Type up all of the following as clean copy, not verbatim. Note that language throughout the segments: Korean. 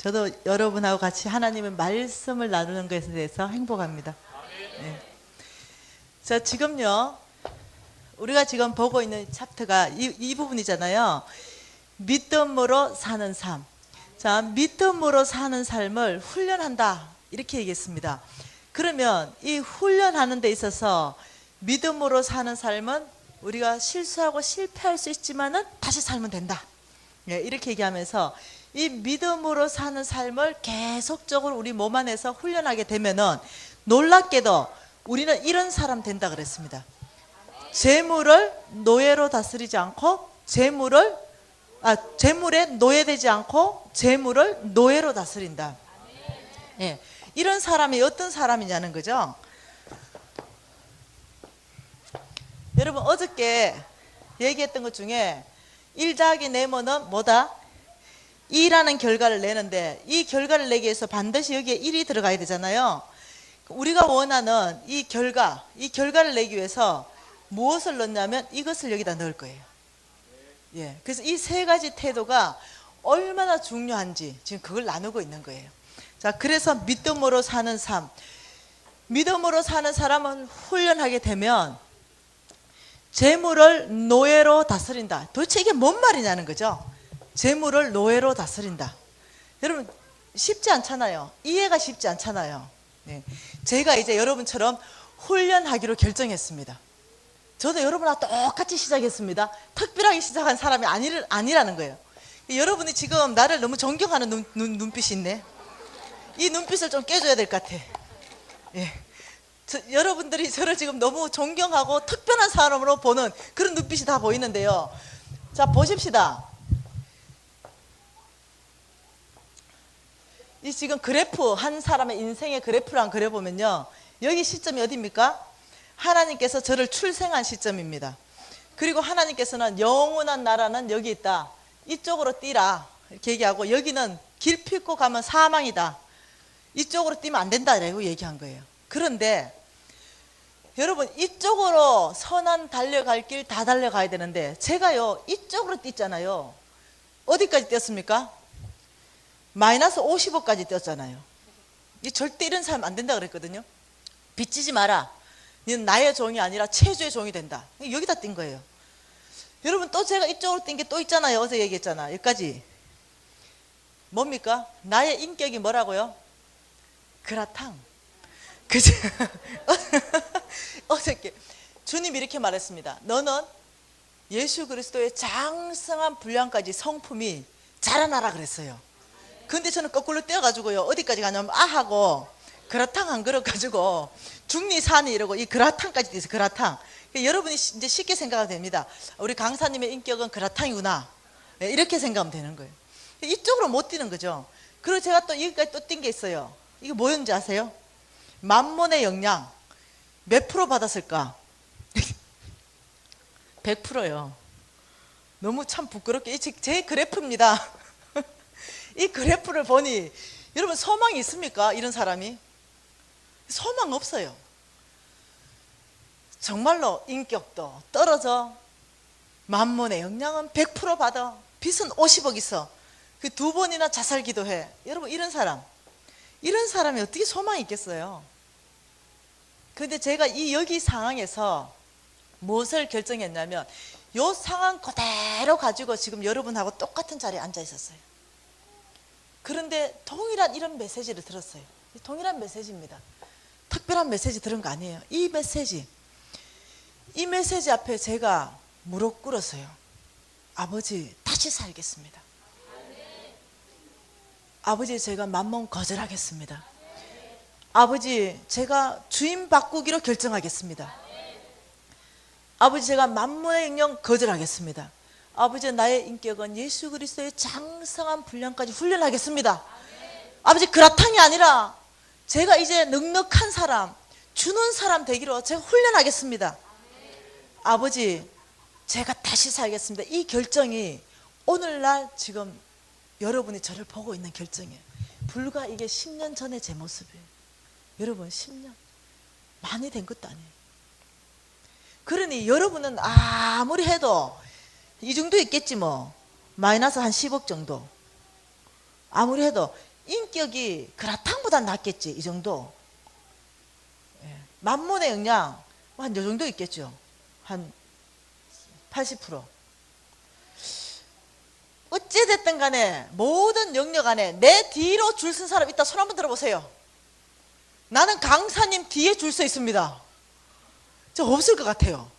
저도 여러분하고 같이 하나님의 말씀을 나누는 것에 대해서 행복합니다. 네. 자, 지금요, 우리가 지금 보고 있는 챕터가 이 부분이잖아요. 믿음으로 사는 삶. 자, 믿음으로 사는 삶을 훈련한다, 이렇게 얘기했습니다. 그러면 이 훈련하는 데 있어서 믿음으로 사는 삶은 우리가 실수하고 실패할 수 있지만은 다시 살면 된다. 네, 이렇게 얘기하면서 이 믿음으로 사는 삶을 계속적으로 우리 몸 안에서 훈련하게 되면은 놀랍게도 우리는 이런 사람 된다 그랬습니다. 재물을 노예로 다스리지 않고 재물에 노예되지 않고 재물을 노예로 다스린다. 예, 이런 사람이 어떤 사람이냐는 거죠. 여러분, 어저께 얘기했던 것 중에 1 더하기 네모는 뭐다? 2라는 결과를 내는데, 이 결과를 내기 위해서 반드시 여기에 1이 들어가야 되잖아요. 우리가 원하는 이 결과를 내기 위해서 무엇을 넣냐면 이것을 여기다 넣을 거예요. 예, 그래서 이 세 가지 태도가 얼마나 중요한지 지금 그걸 나누고 있는 거예요. 자, 그래서 믿음으로 사는 삶, 믿음으로 사는 사람은 훈련하게 되면 재물을 노예로 다스린다. 도대체 이게 뭔 말이냐는 거죠. 재물을 노예로 다스린다. 여러분, 쉽지 않잖아요. 이해가 쉽지 않잖아요. 네. 제가 이제 여러분처럼 훈련하기로 결정했습니다. 저도 여러분하고 똑같이 시작했습니다. 특별하게 시작한 사람이 아니라는 거예요. 여러분이 지금 나를 너무 존경하는 눈빛이 있네. 이 눈빛을 좀 깨줘야 될 것 같아. 예. 여러분들이 저를 지금 너무 존경하고 특별한 사람으로 보는 그런 눈빛이 다 보이는데요. 자, 보십시다. 이 지금 그래프, 한 사람의 인생의 그래프를 그려보면요, 여기 시점이 어디입니까? 하나님께서 저를 출생한 시점입니다. 그리고 하나님께서는 영원한 나라는 여기 있다, 이쪽으로 뛰라, 이렇게 얘기하고, 여기는 길 핍고 가면 사망이다, 이쪽으로 뛰면 안 된다라고 얘기한 거예요. 그런데 여러분, 이쪽으로 선한 달려갈 길 다 달려가야 되는데 제가요 이쪽으로 뛰잖아요. 어디까지 뛰었습니까? 마이너스 50억까지 뛰었잖아요. 절대 이런 사람 안 된다 그랬거든요. 빚지지 마라. 너는 나의 종이 아니라 체주의 종이 된다. 여기다 뛴 거예요. 여러분, 또 제가 이쪽으로 뛴 게 또 있잖아요. 어제 얘기했잖아. 여기까지. 뭡니까? 나의 인격이 뭐라고요? 그라탕. 그죠? 어저께 주님이 이렇게 말했습니다. 너는 예수 그리스도의 장성한 분량까지 성품이 자라나라 그랬어요. 근데 저는 거꾸로 떼어가지고요, 어디까지 가냐면 하고 그라탕 한 그릇 가지고 중리산이 이러고 이 그라탕까지 떼서 그라탕. 여러분이 이제 쉽게 생각하면 됩니다. 우리 강사님의 인격은 그라탕이구나, 이렇게 생각하면 되는 거예요. 이쪽으로 못 뛰는 거죠. 그리고 제가 또 여기까지 또 뛴 게 있어요. 이게 뭐였는지 아세요? 만몬의 영양 몇 프로 받았을까? 100%요. 너무 참 부끄럽게, 제 그래프입니다. 이 그래프를 보니 여러분, 소망이 있습니까? 이런 사람이 소망 없어요. 정말로 인격도 떨어져, 만몬의 영양은 100% 받아, 빚은 50억 있어, 그 2번이나 자살 기도해. 여러분, 이런 사람이 어떻게 소망이 있겠어요? 그런데 제가 여기 상황에서 무엇을 결정했냐면, 이 상황 그대로 가지고 지금 여러분하고 똑같은 자리에 앉아 있었어요. 그런데 동일한 이런 메시지를 들었어요. 동일한 메시지입니다. 특별한 메시지 들은 거 아니에요. 이 메시지 앞에 제가 무릎 꿇었어요. 아버지, 다시 살겠습니다. 아버지, 제가 만몬 거절하겠습니다. 아버지, 제가 주인 바꾸기로 결정하겠습니다. 아버지, 제가 만몬의 영영 거절하겠습니다. 아버지, 나의 인격은 예수 그리스도의 장성한 분량까지 훈련하겠습니다. 아버지, 그라탕이 아니라 제가 이제 넉넉한 사람, 주는 사람 되기로 제가 훈련하겠습니다. 아버지, 제가 다시 살겠습니다. 이 결정이 오늘날 지금 여러분이 저를 보고 있는 결정이에요. 불과 이게 10년 전의 제 모습이에요. 여러분, 10년 많이 된 것도 아니에요. 그러니 여러분은 아무리 해도 이 정도 있겠지 뭐, 마이너스 한 10억 정도, 아무리 해도 인격이 그라탕보다 낫겠지, 이 정도. 예. 만문의 영양 한 요 정도 있겠죠. 한 80%. 어찌됐든 간에 모든 영역 안에 내 뒤로 줄 쓴 사람 있다. 손 한번 들어보세요. 나는 강사님 뒤에 줄 서 있습니다. 저 없을 것 같아요.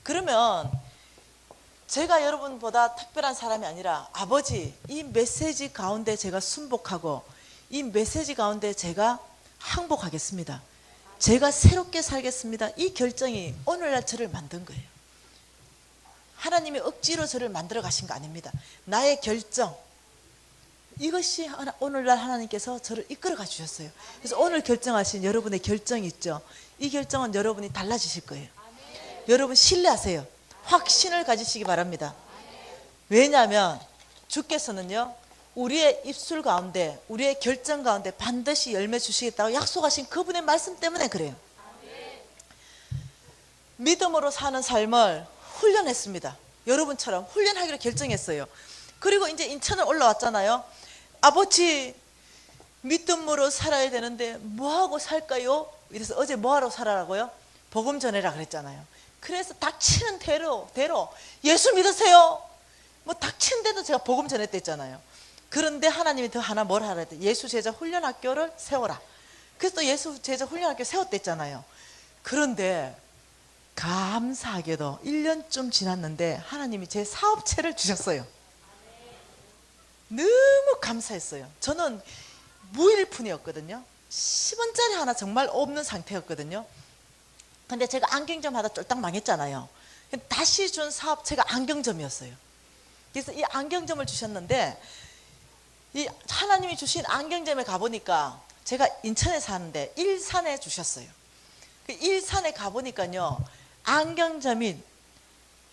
그러면 제가 여러분보다 특별한 사람이 아니라 아버지, 이 메시지 가운데 제가 순복하고 이 메시지 가운데 제가 항복하겠습니다. 제가 새롭게 살겠습니다. 이 결정이 오늘날 저를 만든 거예요. 하나님이 억지로 저를 만들어 가신 거 아닙니다. 나의 결정, 이것이 오늘날 하나님께서 저를 이끌어 가 주셨어요. 그래서 오늘 결정하신 여러분의 결정이 있죠. 이 결정은 여러분이 달라지실 거예요. 여러분 신뢰하세요. 확신을 가지시기 바랍니다. 왜냐하면 주께서는요, 우리의 입술 가운데, 우리의 결정 가운데 반드시 열매 주시겠다고 약속하신 그분의 말씀 때문에 그래요. 믿음으로 사는 삶을 훈련했습니다. 여러분처럼 훈련하기로 결정했어요. 그리고 이제 인천을 올라왔잖아요. 아버지, 믿음으로 살아야 되는데 뭐하고 살까요? 이래서 어제 뭐하러 살아라고요? 복음 전해라 그랬잖아요. 그래서 닥치는 대로 예수 믿으세요. 뭐 닥치는 데도 제가 복음 전했댔잖아요. 그런데 하나님이 더 하나 뭘 하라 했대? 예수 제자 훈련학교를 세워라. 그래서 또 예수 제자 훈련학교 세웠댔잖아요. 그런데 감사하게도 1년쯤 지났는데 하나님이 제 사업체를 주셨어요. 너무 감사했어요. 저는 무일푼이었거든요. 10원짜리 하나 정말 없는 상태였거든요. 근데 제가 안경점 하다 쫄딱 망했잖아요. 다시 준 사업체가 안경점이었어요. 그래서 이 안경점을 주셨는데, 이 하나님이 주신 안경점에 가보니까, 제가 인천에 사는데 일산에 주셨어요. 그 일산에 가보니까요, 안경점이,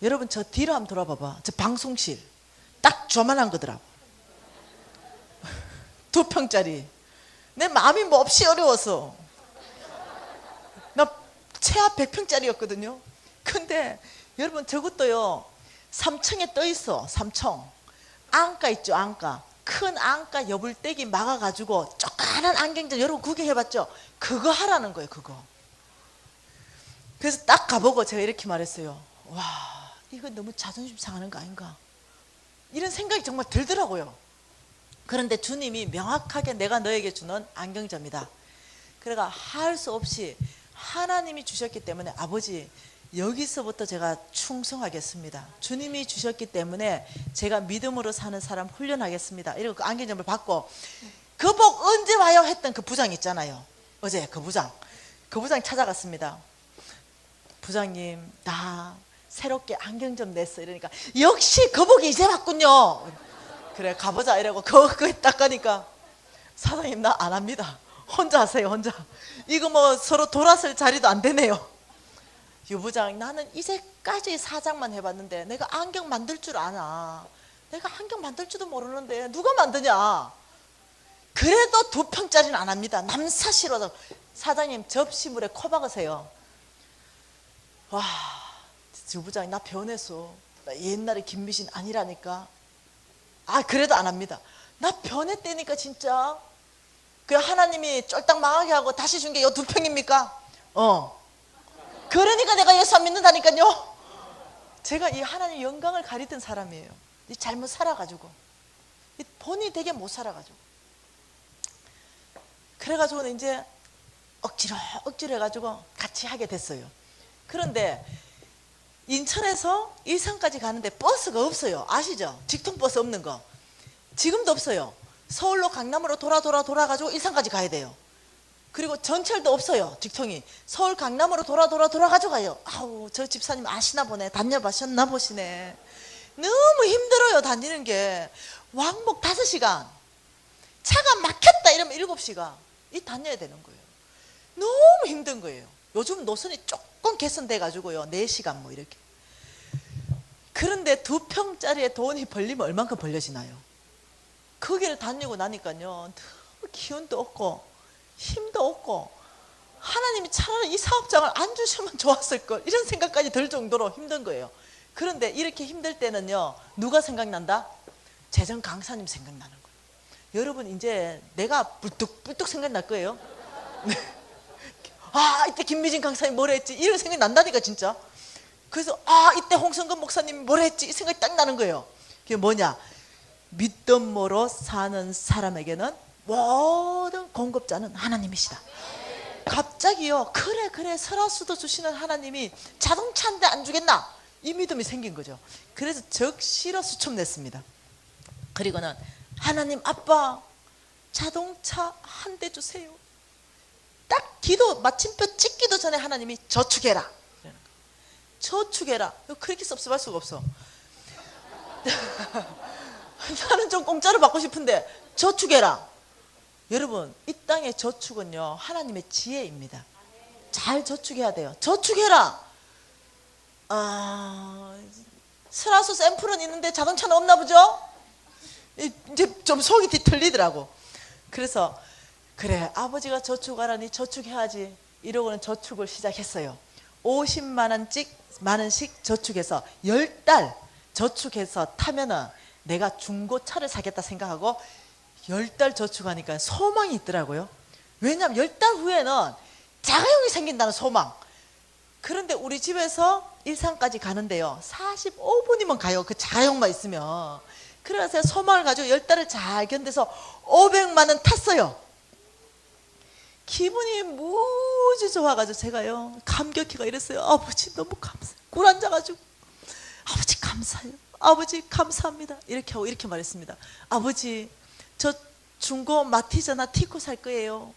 여러분 저 뒤로 한번 돌아봐봐. 저 방송실 딱 저만한 거더라고. 2평짜리. 내 마음이 몹시 어려워서 나 최하 100평짜리였거든요. 근데 여러분 저것도요, 3층에 떠 있어. 3층 안가 있죠. 안가, 큰 안가 여불떼기 막아가지고 조그만한 안경점, 여러분 구경해봤죠? 그거 하라는 거예요. 그거. 그래서 딱 가보고 제가 이렇게 말했어요. 와, 이거 너무 자존심 상하는 거 아닌가, 이런 생각이 정말 들더라고요. 그런데 주님이 명확하게 내가 너에게 주는 안경점이다. 그래가 할 수 없이 하나님이 주셨기 때문에, 아버지 여기서부터 제가 충성하겠습니다. 주님이 주셨기 때문에 제가 믿음으로 사는 사람 훈련하겠습니다. 이러고 그 안경점을 받고, 그 복 언제 와요? 했던 그 부장 있잖아요. 어제 그 부장 찾아갔습니다. 부장님, 나 새롭게 안경점 냈어. 이러니까 역시 그 복이 이제 왔군요. 그래 가보자 이러고 그거에 딱 가니까, 사장님 나 안 합니다. 혼자 하세요. 혼자. 이거 뭐 서로 돌아설 자리도 안 되네요. 유 부장, 나는 이제까지 사장만 해봤는데 내가 안경 만들 줄 아나? 내가 안경 만들 줄도 모르는데 누가 만드냐? 그래도 2평짜리는 안 합니다. 남사시로. 사장님 접시물에 코 박으세요. 와, 유 부장이 나 변했어. 나 옛날에 김미신 아니라니까. 아, 그래도 안 합니다. 나 변했다니까 진짜. 그 하나님이 쫄딱 망하게 하고 다시 준 게 요 2평입니까? 그러니까 내가 예수 안 믿는다니까요. 제가 이 하나님 영광을 가리던 사람이에요. 이 잘못 살아가지고, 이 본이 되게 못 살아가지고, 그래가지고는 이제 억지로 해가지고 같이 하게 됐어요. 그런데 인천에서 일산까지 가는데 버스가 없어요. 아시죠? 직통버스 없는 거 지금도 없어요. 서울로 강남으로 돌아가지고 일산까지 가야 돼요. 그리고 전철도 없어요. 직통이 서울 강남으로 돌아가지고 가요. 아우, 저 집사님 아시나 보네. 다녀보셨나 보시네. 너무 힘들어요. 다니는 게. 왕복 5시간, 차가 막혔다 이러면 7시간 이 다녀야 되는 거예요. 너무 힘든 거예요. 요즘 노선이 조금 개선돼 가지고요, 4시간 뭐 이렇게. 그런데 2평짜리에 돈이 벌리면 얼만큼 벌려지나요? 거기를 다니고 나니까요, 너무 기운도 없고 힘도 없고, 하나님이 차라리 이 사업장을 안 주시면 좋았을 걸, 이런 생각까지 들 정도로 힘든 거예요. 그런데 이렇게 힘들 때는요, 누가 생각난다? 재정 강사님 생각나는 거예요. 여러분 이제 내가 불뚝불뚝 생각날 거예요. 아, 이때 김미진 강사님 뭐라 했지? 이런 생각이 난다니까 진짜. 그래서 아, 이때 홍성근 목사님이 뭐라 했지? 이 생각이 딱 나는 거예요. 그게 뭐냐? 믿음으로 사는 사람에게는 모든 공급자는 하나님이시다. 갑자기요, 그래 설화수도 주시는 하나님이 자동차 한 대 안 주겠나? 이 믿음이 생긴 거죠. 그래서 적시로 수첩냈습니다. 그리고는 하나님 아빠 자동차 한 대 주세요. 딱 기도 마침표 찍기도 전에 하나님이 저축해라. 저축해라. 그렇게 섭섭할 수가 없어. 나는 좀 공짜로 받고 싶은데 저축해라. 여러분, 이 땅의 저축은요 하나님의 지혜입니다. 잘 저축해야 돼요. 저축해라. 스라스 샘플은 있는데 자동차는 없나 보죠? 이제 좀 속이 뒤틀리더라고. 그래서 그래, 아버지가 저축하라니 저축해야지 이러고는 저축을 시작했어요. 50만 원씩 저축해서 10달 저축해서 타면은 내가 중고차를 사겠다 생각하고 10달 저축하니까 소망이 있더라고요. 왜냐하면 10달 후에는 자가용이 생긴다는 소망. 그런데 우리 집에서 일산까지 가는데요 45분이면 가요. 그 자가용만 있으면. 그래서 소망을 가지고 10달을 잘 견뎌서 500만 원 탔어요. 기분이 무지 좋아가지고 제가요 감격해가 이랬어요. 아버지 너무 감사해요. 꿀 앉아가지고 아버지 감사해요. 아버지 감사합니다. 이렇게 하고 이렇게 말했습니다. 아버지 저 중고 마티즈나 티코 살 거예요.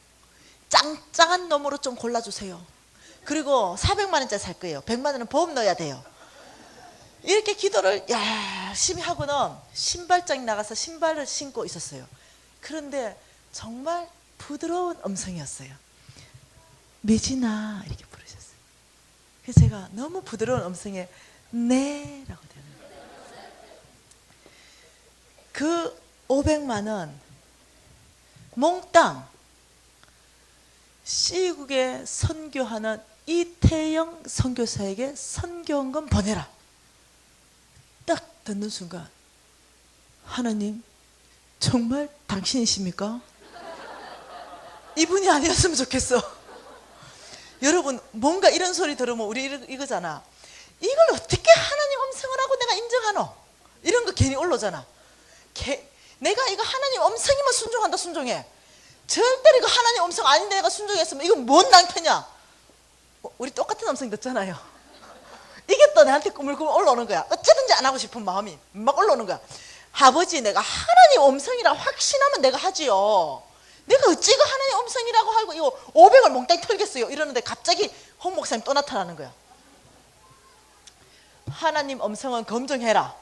짱짱한 놈으로 좀 골라주세요. 그리고 400만 원짜리 살 거예요. 100만 원은 보험 넣어야 돼요. 이렇게 기도를 열심히 하고는 신발장에 나가서 신발을 신고 있었어요. 그런데 정말 부드러운 음성이었어요. 미진아 이렇게 부르셨어요. 그래서 제가 너무 부드러운 음성에 네 라고 되는 거예요. 그 500만 원 몽땅 C국에 선교하는 이태영 선교사에게 선교원금 보내라. 딱 듣는 순간 하나님 정말 당신이십니까? 이분이 아니었으면 좋겠어. 여러분 뭔가 이런 소리 들으면 우리 이거잖아. 이걸 어떻게 하나님 음성을 하고 내가 인정하노? 이런 거 괜히 올라오잖아. 내가 이거 하나님 음성이면 순종한다. 순종해. 절대로 이거 하나님 음성 아닌데 내가 순종했으면 이건 뭔 낭패냐. 우리 똑같은 음성 듣잖아요. 이게 또 나한테 꾸물꾸물 올라오는 거야. 어쩌든지 안 하고 싶은 마음이 막 올라오는 거야. 아버지 내가 하나님 음성이라 확신하면 내가 하지요. 내가 어찌 이거 하나님 음성이라고 하고 이거 500을 몽땅 털겠어요. 이러는데 갑자기 홍 목사님 또 나타나는 거야. 하나님 음성은 검증해라.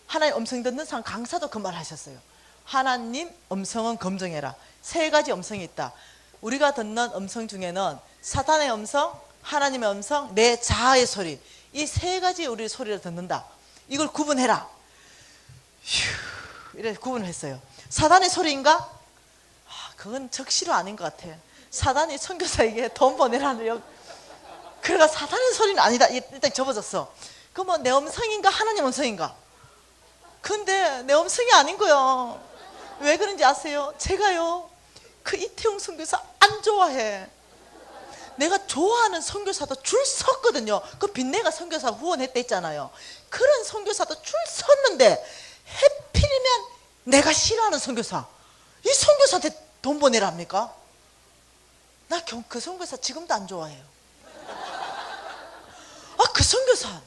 하나님 음성 듣는 사람 강사도 그 말 하셨어요. 하나님 음성은 검증해라. 3가지 음성이 있다. 우리가 듣는 음성 중에는 사탄의 음성, 하나님의 음성, 내 자아의 소리. 이 3가지 우리 소리를 듣는다. 이걸 구분해라. 이렇게 구분을 했어요. 사탄의 소리인가? 그건 적시로 아닌 것 같아. 사탄이 선교사에게 돈 보내라는. 그러니까 사탄의 소리는 아니다. 일단 접어졌어. 그러면 내 음성인가 하나님 음성인가? 근데 내 음성이 아닌 거예요. 왜 그런지 아세요? 제가요 그 이태용 선교사 안 좋아해. 내가 좋아하는 선교사도 줄 섰거든요. 그 빈내가 선교사 후원했다 했잖아요. 그런 선교사도 줄 섰는데 해필이면 내가 싫어하는 선교사, 이 선교사한테 돈 보내랍니까? 나 그 선교사 지금도 안 좋아해요. 그 선교사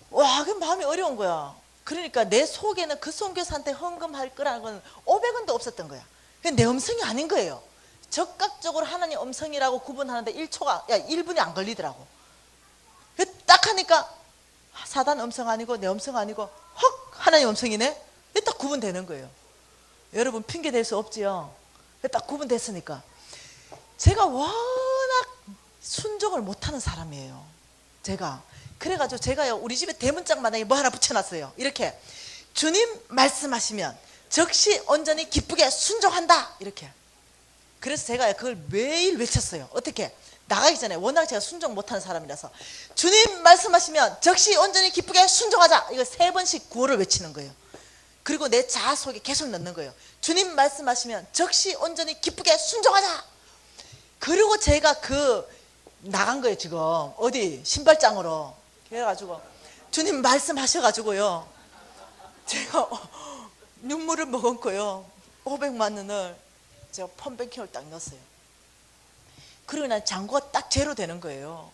와, 그 마음이 어려운 거야. 그러니까 내 속에는 그 선교사한테 헌금할 거라는 건 500원도 없었던 거야. 내 음성이 아닌 거예요. 적극적으로 하나님 음성이라고 구분하는데 1분이 안 걸리더라고. 딱 하니까 사단 음성 아니고 내 음성 아니고 헉 하나님 음성이네. 딱 구분되는 거예요. 여러분 핑계 댈 수 없지요. 딱 구분됐으니까. 제가 워낙 순종을 못하는 사람이에요. 제가 그래가지고 제가요 우리 집에 대문짝마당에 뭐 하나 붙여놨어요. 이렇게 주님 말씀하시면 즉시 온전히 기쁘게 순종한다. 이렇게. 그래서 제가 그걸 매일 외쳤어요. 어떻게? 나가기 전에. 워낙 제가 순종 못하는 사람이라서 주님 말씀하시면 즉시 온전히 기쁘게 순종하자. 이거 3번씩 구호를 외치는 거예요. 그리고 내 자아 속에 계속 넣는 거예요. 주님 말씀하시면 즉시 온전히 기쁘게 순종하자. 그리고 제가 나간 거예요. 지금 어디 신발장으로. 그래가지고 주님 말씀하셔가지고요, 제가 눈물을 머금고요 500만 원을 제가 펀뱅킹을 딱 넣었어요. 그리고 난 잔고가 딱 제로 되는 거예요.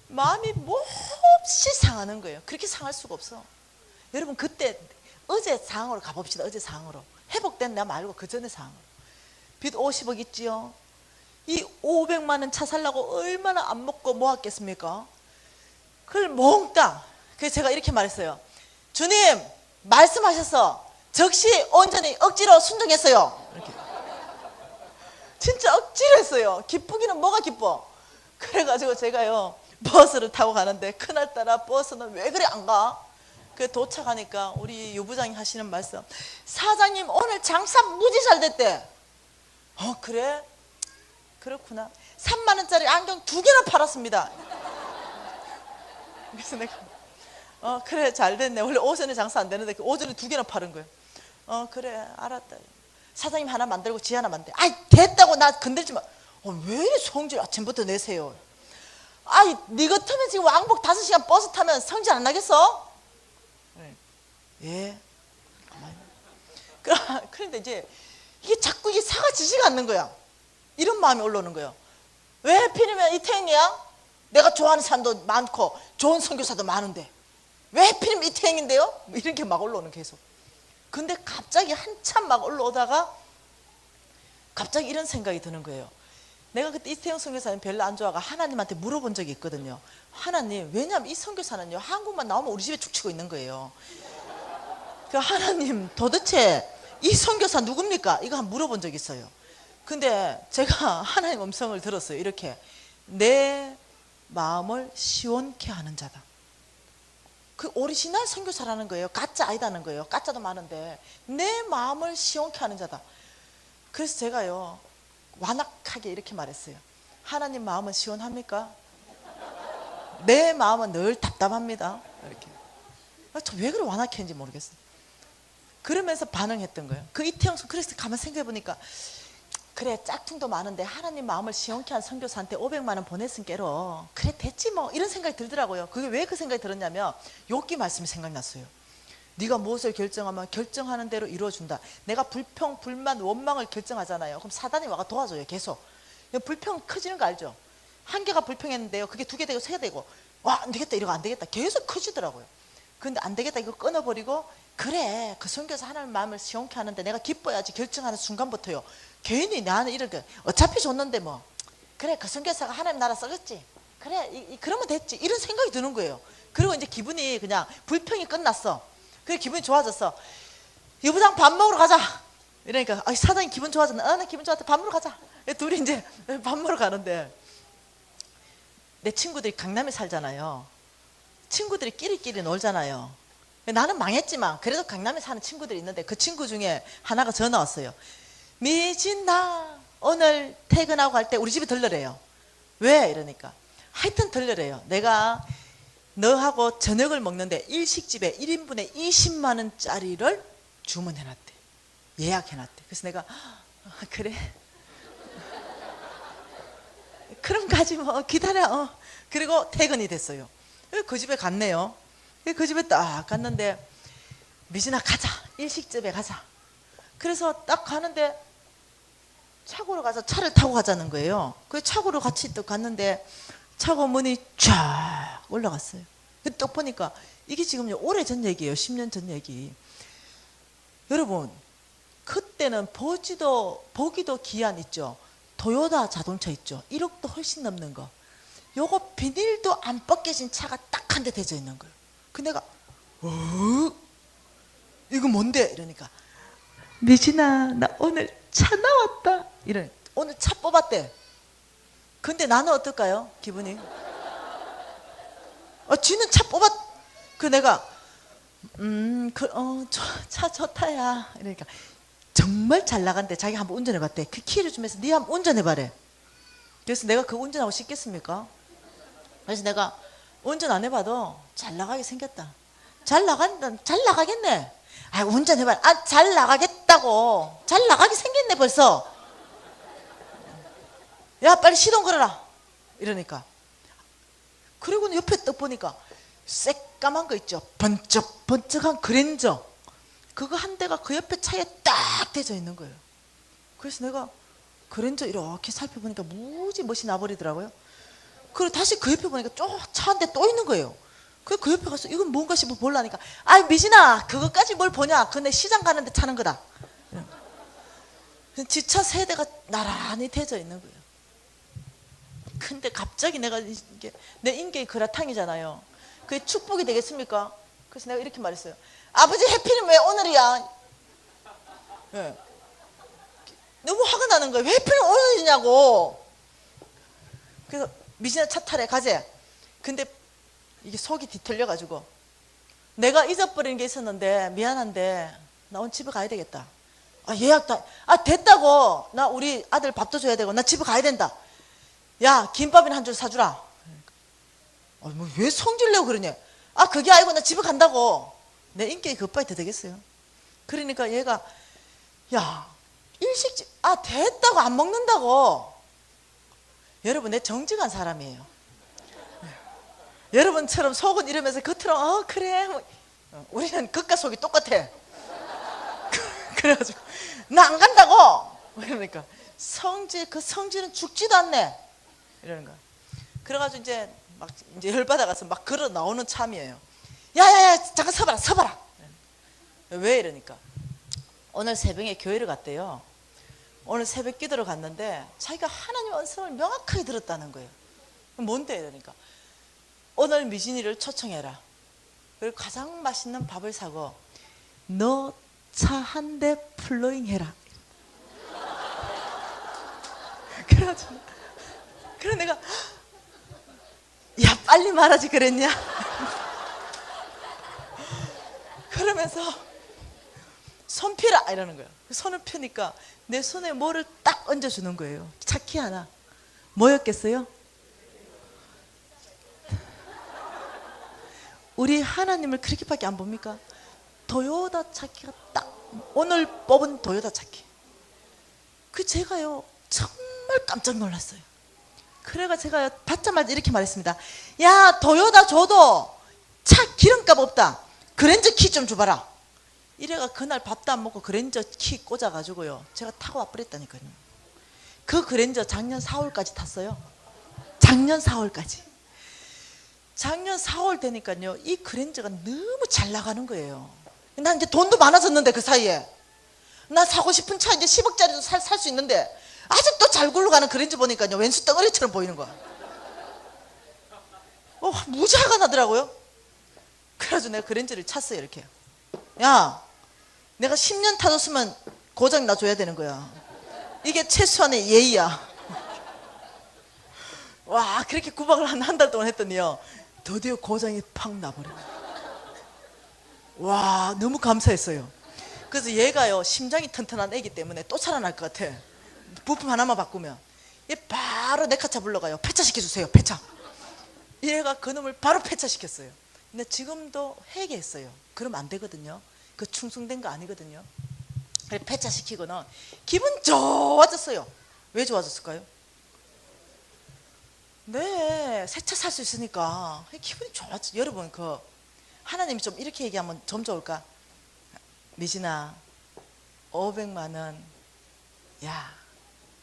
마음이 몹시 상하는 거예요. 그렇게 상할 수가 없어. 여러분, 그때 어제 상황으로 가봅시다. 어제 상황으로. 회복된 나 말고 그 전에 상황으로. 빚 50억 있지요. 이 500만 원 차 살려고 얼마나 안 먹고 모았겠습니까? 그걸 몽땅. 그래서 제가 이렇게 말했어요. 주님 말씀하셔서 즉시 온전히 억지로 순종했어요. 이렇게. 진짜 억지로 했어요. 기쁘기는 뭐가 기뻐. 그래가지고 제가요 버스를 타고 가는데, 그날따라 버스는 왜 그래 안 가? 그 도착하니까 우리 유부장이 하시는 말씀, 사장님 오늘 장사 무지 잘 됐대. 그래? 그렇구나. 3만 원짜리 안경 2개나 팔았습니다. 그래서 내가 그래 잘 됐네. 원래 오전에 장사 안 되는데 오전에 2개나 파는 거예요. 그래 알았다. 사장님 하나 만들고 지 하나 만들. 아이 됐다고 나 건들지 마. 왜 이리 성질 아침부터 내세요? 아이 네 같으면 지금 왕복 5시간 버스 타면 성질 안 나겠어? 예. 그런데 이제 이게 자꾸 이게 사가 지지가 않는 거야. 이런 마음이 올라오는 거예요. 왜 하필이면 이태행이야? 내가 좋아하는 사람도 많고 좋은 선교사도 많은데 왜 하필이면 이태행인데요? 이렇게 막 올라오는 계속. 근데 갑자기 한참 막 올라오다가 갑자기 이런 생각이 드는 거예요. 내가 그때 이태영 선교사님 별로 안 좋아가 하나님한테 물어본 적이 있거든요. 하나님, 왜냐면 이 선교사는요 한국만 나오면 우리 집에 죽치고 있는 거예요. 그 하나님 도대체 이 선교사 누굽니까? 이거 한번 물어본 적이 있어요. 근데 제가 하나님 음성을 들었어요. 이렇게, 내 마음을 시원케 하는 자다. 그 오리지널 선교사라는 거예요. 가짜 아니다는 거예요. 가짜도 많은데 내 마음을 시원케 하는 자다. 그래서 제가요 완악하게 이렇게 말했어요. 하나님 마음은 시원합니까? 내 마음은 늘 답답합니다. 이렇게. 저 왜 그래 완악해 했는지 모르겠어요. 그러면서 반응했던 거예요. 그 이태영 선, 그래서 가만 생각해 보니까 그래 짝퉁도 많은데 하나님 마음을 시원케 한 선교사한테 500만 원 보냈으니까 그래 됐지 뭐, 이런 생각이 들더라고요. 그게 왜 그 생각이 들었냐면 욥기 말씀이 생각났어요. 네가 무엇을 결정하면 결정하는 대로 이루어준다. 내가 불평, 불만, 원망을 결정하잖아요. 그럼 사단이 와가 도와줘요. 계속. 불평 커지는 거 알죠? 한 개가 불평했는데요, 그게 2개 되고 3개 되고, 와 안 되겠다, 이러고 안 되겠다 계속 커지더라고요. 근데 안 되겠다 이거 끊어버리고, 그래 그 선교사 하나님 마음을 시원케 하는데 내가 기뻐야지 결정하는 순간부터요, 괜히 나는 이렇게 어차피 줬는데 뭐 그래 그 선교사가 하나님 나라 썩었지, 그래 그러면 됐지, 이런 생각이 드는 거예요. 그리고 이제 기분이 그냥 불평이 끝났어. 그래 기분이 좋아졌어. 유부장 밥 먹으러 가자. 이러니까 사장님 기분 좋아졌네. 나 기분 좋았다. 밥 먹으러 가자. 둘이 이제 밥 먹으러 가는데, 내 친구들이 강남에 살잖아요. 친구들이 끼리끼리 놀잖아요. 나는 망했지만 그래도 강남에 사는 친구들이 있는데, 그 친구 중에 하나가 전화 왔어요. 미진아 오늘 퇴근하고 갈 때 우리 집에 들러래요. 왜? 이러니까 하여튼 들러래요. 내가 너하고 저녁을 먹는데 일식집에 1인분에 20만 원짜리를 주문해놨대. 예약해놨대. 그래서 내가 그래 그럼 가지 뭐, 기다려. 그리고 퇴근이 됐어요. 그 집에 갔네요. 그 집에 딱 갔는데, 미진아 가자, 일식집에 가자. 그래서 딱 가는데 차고로 가서 차를 타고 가자는 거예요. 그 차고로 같이 또 갔는데 차고 문이 쫙 올라갔어요. 딱 보니까 이게 지금요 오래전 얘기예요. 10년 전 얘기. 여러분 그때는 보기도 기한 있죠. 도요타 자동차 있죠. 1억도 훨씬 넘는 거. 요거 비닐도 안 벗겨진 차가 딱 한 대 대져 있는 거예요. 그 내가 이거 뭔데? 이러니까 미진아 나 오늘 차 나왔다. 이래. 오늘 차 뽑았대. 근데 나는 어떨까요? 기분이 지는 차 뽑았. 그 내가 차 좋다야. 이러니까 정말 잘 나간대. 자기 한번 운전해봤대. 그 키를 주면서 네 한번 운전해봐래. 그래서 내가 그거 운전하고 싶겠습니까? 그래서 내가 운전 안 해봐도 잘 나가게 생겼다. 잘 나가겠네. 아, 운전해봐. 아, 잘 나가겠다고. 잘 나가게 생겼네 벌써. 야, 빨리 시동 걸어라. 이러니까. 그리고는 옆에 딱 보니까 새까만 거 있죠. 번쩍번쩍한 그랜저. 그거 한 대가 그 옆에 차에 딱 대져 있는 거예요. 그래서 내가 그랜저 이렇게 살펴보니까 무지 멋이 나버리더라고요. 그리고 다시 그 옆에 보니까 차 한 대 또 있는 거예요. 그 옆에 가서 이건 뭔가 싶어 보려니까, 아이 미진아, 그것까지 뭘 보냐. 그거 내 시장 가는데 차는 거다. 지차 세 대가 나란히 대져 있는 거예요. 근데 갑자기 내가 이게 내 인격이 그라탕이잖아요. 그게 축복이 되겠습니까? 그래서 내가 이렇게 말했어요. 아버지 해피는 왜 오늘이야? 네. 너무 화가 나는 거예요. 왜 해피는 오늘이냐고. 그래서 미진아 차 타래 가재. 근데 이게 속이 뒤틀려가지고 내가 잊어버린 게 있었는데 미안한데 나 오늘 집에 가야 되겠다. 아, 예약 다, 아, 됐다고. 나 우리 아들 밥도 줘야 되고 나 집에 가야 된다. 야, 김밥이나 한 줄 사주라. 아, 뭐 왜 성질내고 그러냐. 아, 그게 아니고 나 집에 간다고. 내 인격이 급하게 더 되겠어요. 그러니까 얘가, 야, 일식집, 아, 됐다고. 안 먹는다고. 여러분, 내 정직한 사람이에요. 여러분처럼 속은 이러면서 겉으로 그래 뭐, 우리는 겉과 속이 똑같아. 그래가지고 나 안 간다고. 그러니까 그 성질은 죽지도 않네. 이러는 거야. 그래가지고 이제 막 이제 열받아가서 막 걸어 나오는 참이에요. 야야야, 잠깐 서봐라. 왜 이러니까 오늘 새벽에 교회를 갔대요. 오늘 새벽 기도를 갔는데 자기가 하나님의 언성을 명확하게 들었다는 거예요. 뭔데 이러니까 오늘 미진이를 초청해라. 그리고 가장 맛있는 밥을 사고 너 차 한 대 플로잉 해라. 그래가지고 그래 내가 야 빨리 말하지 그랬냐. 그러면서 손 펴라 이러는 거예요. 손을 펴니까 내 손에 뭐를 딱 얹어주는 거예요. 차키 하나. 뭐였겠어요? 우리 하나님을 그렇게밖에 안 봅니까? 도요타 차키가 딱 오늘 뽑은 도요타 차키. 그 제가요 정말 깜짝 놀랐어요. 그래가 제가 받자마자 이렇게 말했습니다. 야, 도요타 줘도 차 기름값 없다. 그랜저 키 좀 줘봐라. 이래가 그날 밥도 안 먹고 그랜저 키 꽂아가지고요 제가 타고 와버렸다니까요. 그 그랜저 작년 4월까지 탔어요. 작년 4월까지. 작년 4월 되니까요 이 그랜저가 너무 잘 나가는 거예요. 난 이제 돈도 많아졌는데 그 사이에 나 사고 싶은 차 이제 10억짜리도 살 수 있는데 아직도 잘 굴러가는 그랜저 보니까요 왼수 덩어리처럼 보이는 거야. 무지 화가 나더라고요. 그래가지고 내가 그랜저를 찼어요. 이렇게, 야, 내가 10년 타줬으면 고장 나줘야 되는 거야. 이게 최소한의 예의야. 와, 그렇게 구박을 한 달 동안 했더니요 드디어 고장이 팍 나버려요. 와, 너무 감사했어요. 그래서 얘가요 심장이 튼튼한 애기 때문에 또 살아날 것 같아. 부품 하나만 바꾸면. 얘 바로 내 카차 불러가요. 폐차시켜주세요. 폐차. 얘가 그놈을 바로 폐차시켰어요. 근데 지금도 회개했어요. 그러면 안 되거든요. 그 충성된 거 아니거든요. 그래 폐차시키고는 기분 좋아졌어요. 왜 좋아졌을까요? 네, 새 차 살 수 있으니까 기분이 좋았죠. 여러분, 그 하나님이 좀 이렇게 얘기하면 좀 좋을까? 미진아, 500만 원, 야,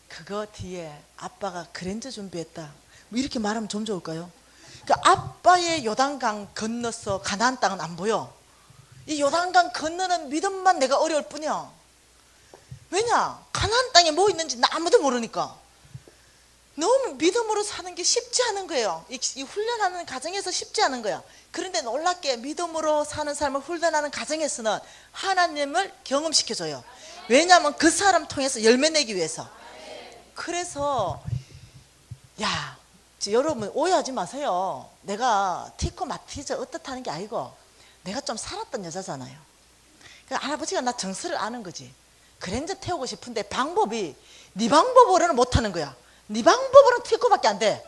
그거 뒤에 아빠가 그랜저 준비했다. 뭐 이렇게 말하면 좀 좋을까요? 그 아빠의 요단강 건너서 가나안 땅은 안 보여. 이 요단강 건너는 믿음만 내가 어려울 뿐이야. 왜냐? 가나안 땅에 뭐 있는지 나 아무도 모르니까. 너무 믿음으로 사는 게 쉽지 않은 거예요. 이 훈련하는 과정에서 쉽지 않은 거야. 그런데 놀랍게 믿음으로 사는 삶을 훈련하는 과정에서는 하나님을 경험시켜줘요. 왜냐하면 그 사람 통해서 열매 내기 위해서. 그래서 야, 여러분 오해하지 마세요. 내가 티코 마티즈 어떻다는 게 아니고 내가 좀 살았던 여자잖아요. 그러니까 할아버지가 나 정서를 아는 거지. 그랜저 태우고 싶은데 방법이 네 방법으로는 못하는 거야. 네 방법으로는 티코밖에 안 돼.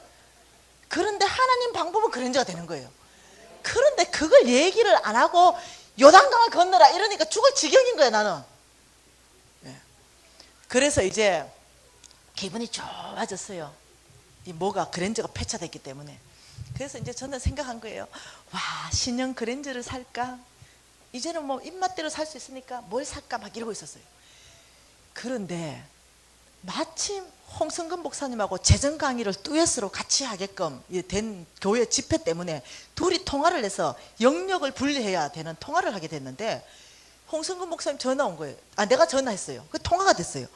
그런데 하나님 방법은 그랜저가 되는 거예요. 그런데 그걸 얘기를 안 하고 요단강을 건너라 이러니까 죽을 지경인 거야 나는. 예. 그래서 이제 기분이 좋아졌어요. 이 뭐가 그랜저가 폐차됐기 때문에. 그래서 이제 저는 생각한 거예요. 와, 신형 그랜저를 살까? 이제는 뭐 입맛대로 살 수 있으니까 뭘 살까 막 이러고 있었어요. 그런데 마침 홍성근 목사님하고 재정 강의를 듀엣으로 같이 하게끔 된 교회 집회 때문에 둘이 통화를 해서 영역을 분리해야 되는 통화를 하게 됐는데, 홍성근 목사님 전화 온 거예요. 내가 전화했어요. 그 통화가 됐어요.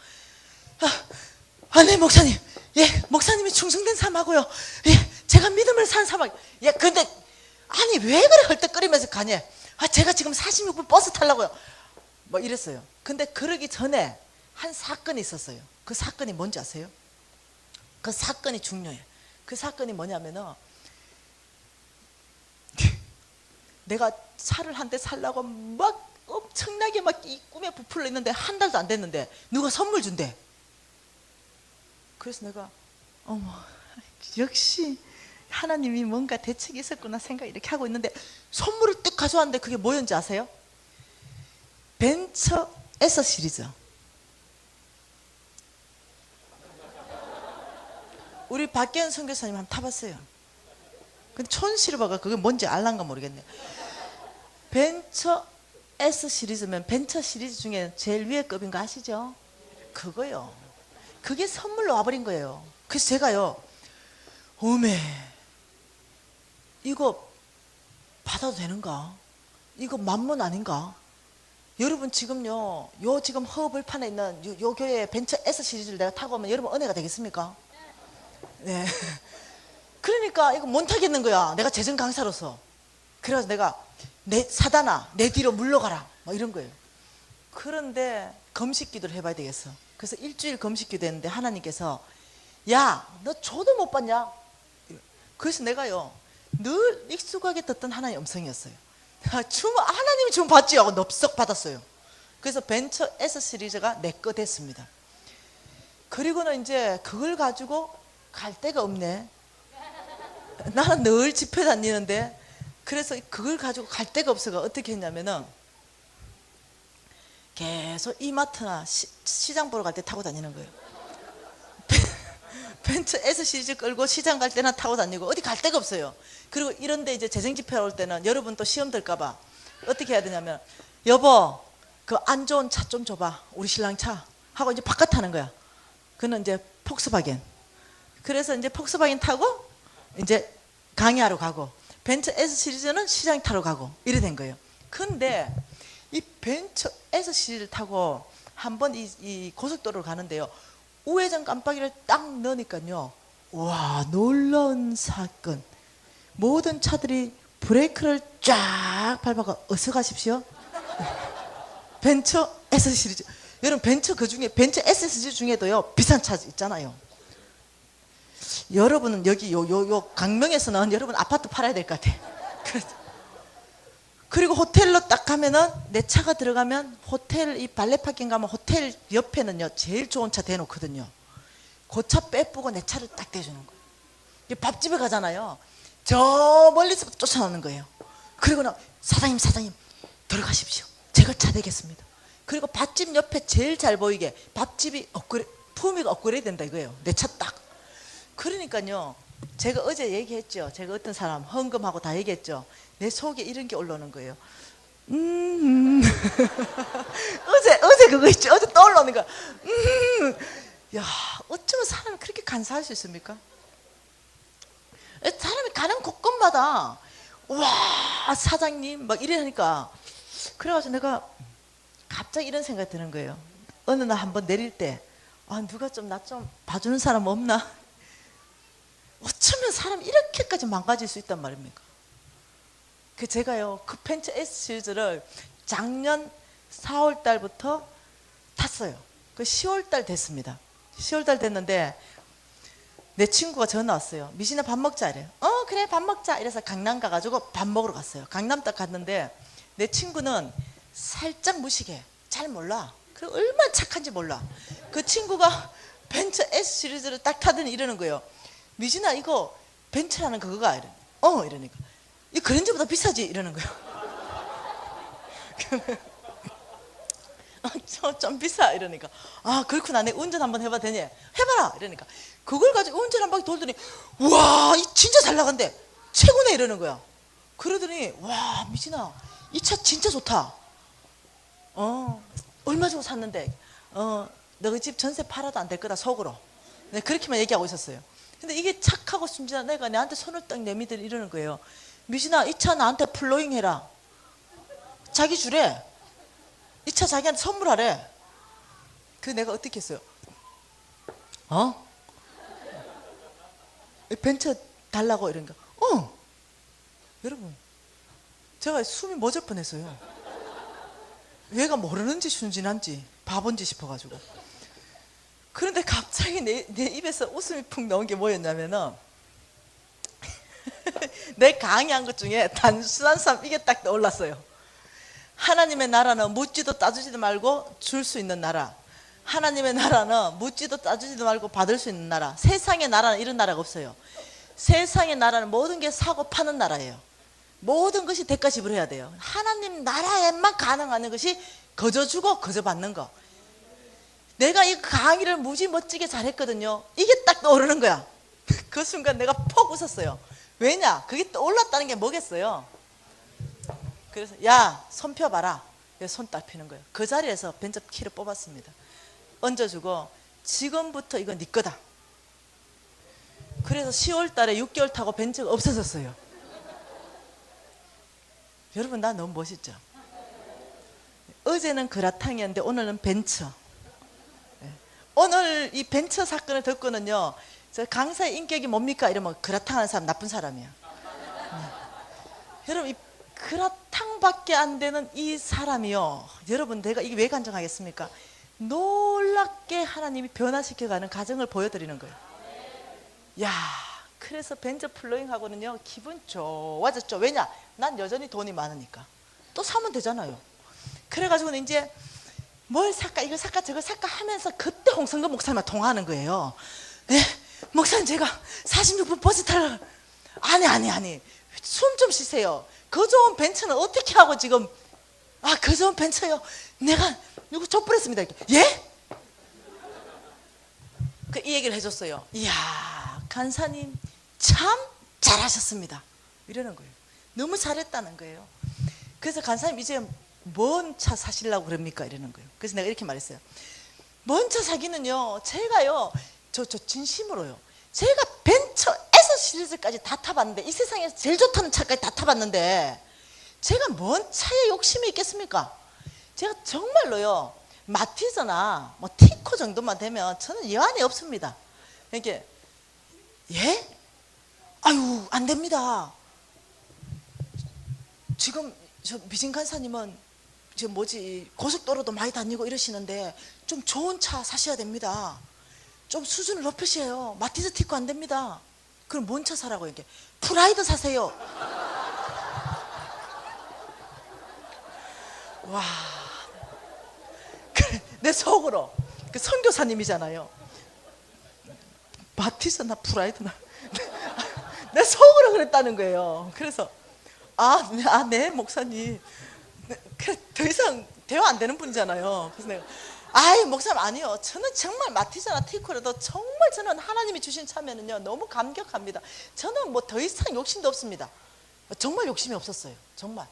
네 목사님, 예, 목사님이 충성된 사람하고요, 예, 제가 믿음을 산 사람, 예, 근데 아니 왜 그래 헐떡거리면서 가냐? 제가 지금 46분 버스 타려고요, 뭐 이랬어요. 근데 그러기 전에 한 사건이 있었어요. 그 사건이 뭔지 아세요? 그 사건이 중요해요. 그 사건이 뭐냐면은, 내가 차를 한 대 살라고 막 엄청나게 막 이 꿈에 부풀려 있는데 한 달도 안 됐는데 누가 선물 준대. 그래서 내가 어머, 역시 하나님이 뭔가 대책이 있었구나 생각 이렇게 하고 있는데, 선물을 뜩 가져왔는데 그게 뭐였는지 아세요? 벤처 S 시리즈. 우리 박계현 선교사님 한번 타봤어요. 근데 촌시르바가 그게 뭔지 알란가 모르겠네. 벤처 S 시리즈면 벤처 시리즈 중에 제일 위에 급인 거 아시죠? 그거요. 그게 선물로 와버린 거예요. 그래서 제가요, 오메, 이거 받아도 되는가? 이거 만문 아닌가? 여러분 지금요, 지금 허벌판에 있는 요 교회 벤처 S 시리즈를 내가 타고 오면 여러분 은혜가 되겠습니까? 네. 그러니까 이거 못 타겠는 거야, 내가 재정 강사로서. 그래서 내가 사단아 내 뒤로 물러가라 뭐 이런 거예요. 그런데 금식 기도를 해봐야 되겠어. 그래서 일주일 금식 기도 했는데 하나님께서, 야, 너 조도 못 봤냐? 그래서 내가요, 늘 익숙하게 듣던 하나님의 음성이었어요. 하나님이 주문 받지 하고 넙석 받았어요. 그래서 벤처 S 시리즈가 내 거 됐습니다. 그리고는 이제 그걸 가지고 갈 데가 없네. 나는 늘 집회 다니는데, 그래서 그걸 가지고 갈 데가 없어가 어떻게 했냐면은, 계속 이마트나 시장 보러 갈 때 타고 다니는 거예요. 벤처 S 시리즈 끌고 시장 갈 때나 타고 다니고 어디 갈 데가 없어요. 그리고 이런데 이제 재정 집회 올 때는 여러분 또 시험 들까봐 어떻게 해야 되냐면, 여보 그 안 좋은 차 좀 줘봐, 우리 신랑 차 하고 이제 바깥 타는 거야. 그는 이제 폭스바겐. 그래서 이제 폭스바겐 타고 이제 강의하러 가고, 벤처 S 시리즈는 시장 타러 가고 이래 된 거예요. 근데 이 벤처 S 시리즈를 타고 한번 이 고속도로를 가는데요, 우회전 깜빡이를 딱 넣으니까요, 와, 놀라운 사건. 모든 차들이 브레이크를 쫙 밟아가 어서 가십시오. 벤처 S 시리즈. 여러분 벤처 그중에 벤처 S 시리즈 중에도요 비싼 차 있잖아요. 여러분은 여기 요 강명에서는 여러분 아파트 팔아야 될 것 같아. 그리고 호텔로 딱 가면은, 내 차가 들어가면 호텔, 이 발레 파킹 가면 호텔 옆에는요 제일 좋은 차 대놓거든요. 그 차 빼쁘고 내 차를 딱 대주는 거예요. 밥집에 가잖아요, 저 멀리서 쫓아나는 거예요. 그리고는 사장님 들어가십시오, 제가 차 대겠습니다. 그리고 밥집 옆에 제일 잘 보이게 밥집이 품위가 업그레이드 된다 이거예요, 내 차 딱. 그러니까요, 제가 어제 얘기했죠. 제가 어떤 사람 헌금하고 다 얘기했죠. 내 속에 이런 게 올라오는 거예요. 어제 그거 있죠. 어제 떠올라오는 거. 야, 어쩌면 사람이 그렇게 간사할 수 있습니까? 사람이 가는 곳곳마다 와, 사장님 막 이러니까. 그래가지고 내가 갑자기 이런 생각이 드는 거예요. 어느 날 한번 내릴 때, 누가 좀 나 좀 봐주는 사람 없나? 어쩌면 사람이 이렇게까지 망가질 수 있단 말입니까? 그 제가요, 그 벤처 S 시리즈를 작년 4월 달부터 탔어요. 그 10월 달 됐습니다. 10월 달 됐는데 내 친구가 전화 왔어요. 미진아 밥 먹자 이래요. 그래 밥 먹자 이래서 강남 가가지고 밥 먹으러 갔어요. 강남 딱 갔는데 내 친구는 살짝 무식해. 잘 몰라. 그리고 얼마나 착한지 몰라. 그 친구가 벤처 S 시리즈를 딱 타더니 이러는 거예요. 미진아 이거 벤처라는 그거가 이러니까 이 그랜저보다 비싸지 이러는 거예요. 좀 비싸 이러니까 아 그렇구나 내가 운전 한번 해봐도 되니? 해봐라 이러니까 그걸 가지고 운전 한 바퀴 돌더니 와 이 진짜 잘 나간대 최고네 이러는 거야. 그러더니 와 미진아 이 차 진짜 좋다. 얼마 주고 샀는데 너희 집 전세 팔아도 안 될 거다 속으로. 네, 그렇게만 얘기하고 있었어요. 근데 이게 착하고 순진한 내가 내한테 손을 딱 내미들 이러는 거예요. 미진아 이 차 나한테 플로잉 해라. 자기 주래. 이 차 자기한테 선물하래. 그 내가 어떻게 했어요? 벤처 달라고 이러니까 여러분 제가 숨이 멎을 뻔했어요. 얘가 모르는지 순진한지 바본지 싶어가지고. 그런데 갑자기 내 입에서 웃음이 푹 나온 게 뭐였냐면은 내 강의한 것 중에 단순한 삶 이게 딱 떠올랐어요. 하나님의 나라는 묻지도 따지지도 말고 줄 수 있는 나라. 하나님의 나라는 묻지도 따지지도 말고 받을 수 있는 나라. 세상의 나라는 이런 나라가 없어요. 세상의 나라는 모든 게 사고 파는 나라예요. 모든 것이 대가 지불해야 돼요. 하나님 나라에만 가능한 것이 거저 주고 거저 받는 거. 내가 이 강의를 무지 멋지게 잘했거든요. 이게 딱 떠오르는 거야. 그 순간 내가 퍽 웃었어요. 왜냐? 그게 떠올랐다는 게 뭐겠어요? 그래서 야, 손 펴봐라. 손 딱 펴는 거예요. 그 자리에서 벤처 키를 뽑았습니다. 얹어주고 지금부터 이거 네 거다. 그래서 10월 달에 6개월 타고 벤처가 없어졌어요. 여러분 나 너무 멋있죠? 어제는 그라탕이었는데 오늘은 벤처. 오늘 이 벤처 사건을 듣고는요, 저 강사의 인격이 뭡니까? 이러면 그라탕 하는 사람 나쁜 사람이야. 여러분 이 그라탕밖에 안 되는 이 사람이요, 여러분 내가 이게 왜 간증하겠습니까? 놀랍게 하나님이 변화시켜가는 가정을 보여드리는 거예요. 야, 그래서 벤처 플로잉하고는요 기분 좋아졌죠. 왜냐? 난 여전히 돈이 많으니까 또 사면 되잖아요. 그래가지고는 이제 뭘 살까 이걸 살까 저걸 살까 하면서 그때 홍성근 목사님과 통화하는 거예요. 네, 목사님 제가 46분 버스 타러 아니 숨 좀 쉬세요. 그 좋은 벤처는 어떻게 하고 지금 그 좋은 벤처요 내가 이거 족불했습니다. 예? 이 얘기를 해줬어요. 이야 간사님 참 잘하셨습니다 이러는 거예요. 너무 잘했다는 거예요. 그래서 간사님 이제 뭔 차 사시려고 그럽니까? 이러는 거예요. 그래서 내가 이렇게 말했어요. 뭔 차 사기는요 제가요 저 진심으로요 제가 벤처에서 시리즈까지 다 타봤는데 이 세상에서 제일 좋다는 차까지 다 타봤는데 제가 뭔 차에 욕심이 있겠습니까? 제가 정말로요 마티즈나 뭐 티코 정도만 되면 저는 여한이 없습니다. 이렇게 예? 아유 안 됩니다. 지금 저 미진 간사님은 지금 고속도로도 많이 다니고 이러시는데 좀 좋은 차 사셔야 됩니다. 좀 수준을 높이셔요. 마티즈 티코 안 됩니다. 그럼 뭔 차 사라고? 이렇게 프라이드 사세요. 와, 내 속으로 그 선교사님이잖아요. 마티즈나 프라이드나 내 속으로 그랬다는 거예요. 그래서 네 목사님. 그래, 더 이상 대화 안 되는 분이잖아요. 그래서 내가 목사님 아니요. 저는 정말 마티즈나 티코라도 정말 저는 하나님이 주신 차면은요 너무 감격합니다. 저는 뭐 더 이상 욕심도 없습니다. 정말 욕심이 없었어요. 정말.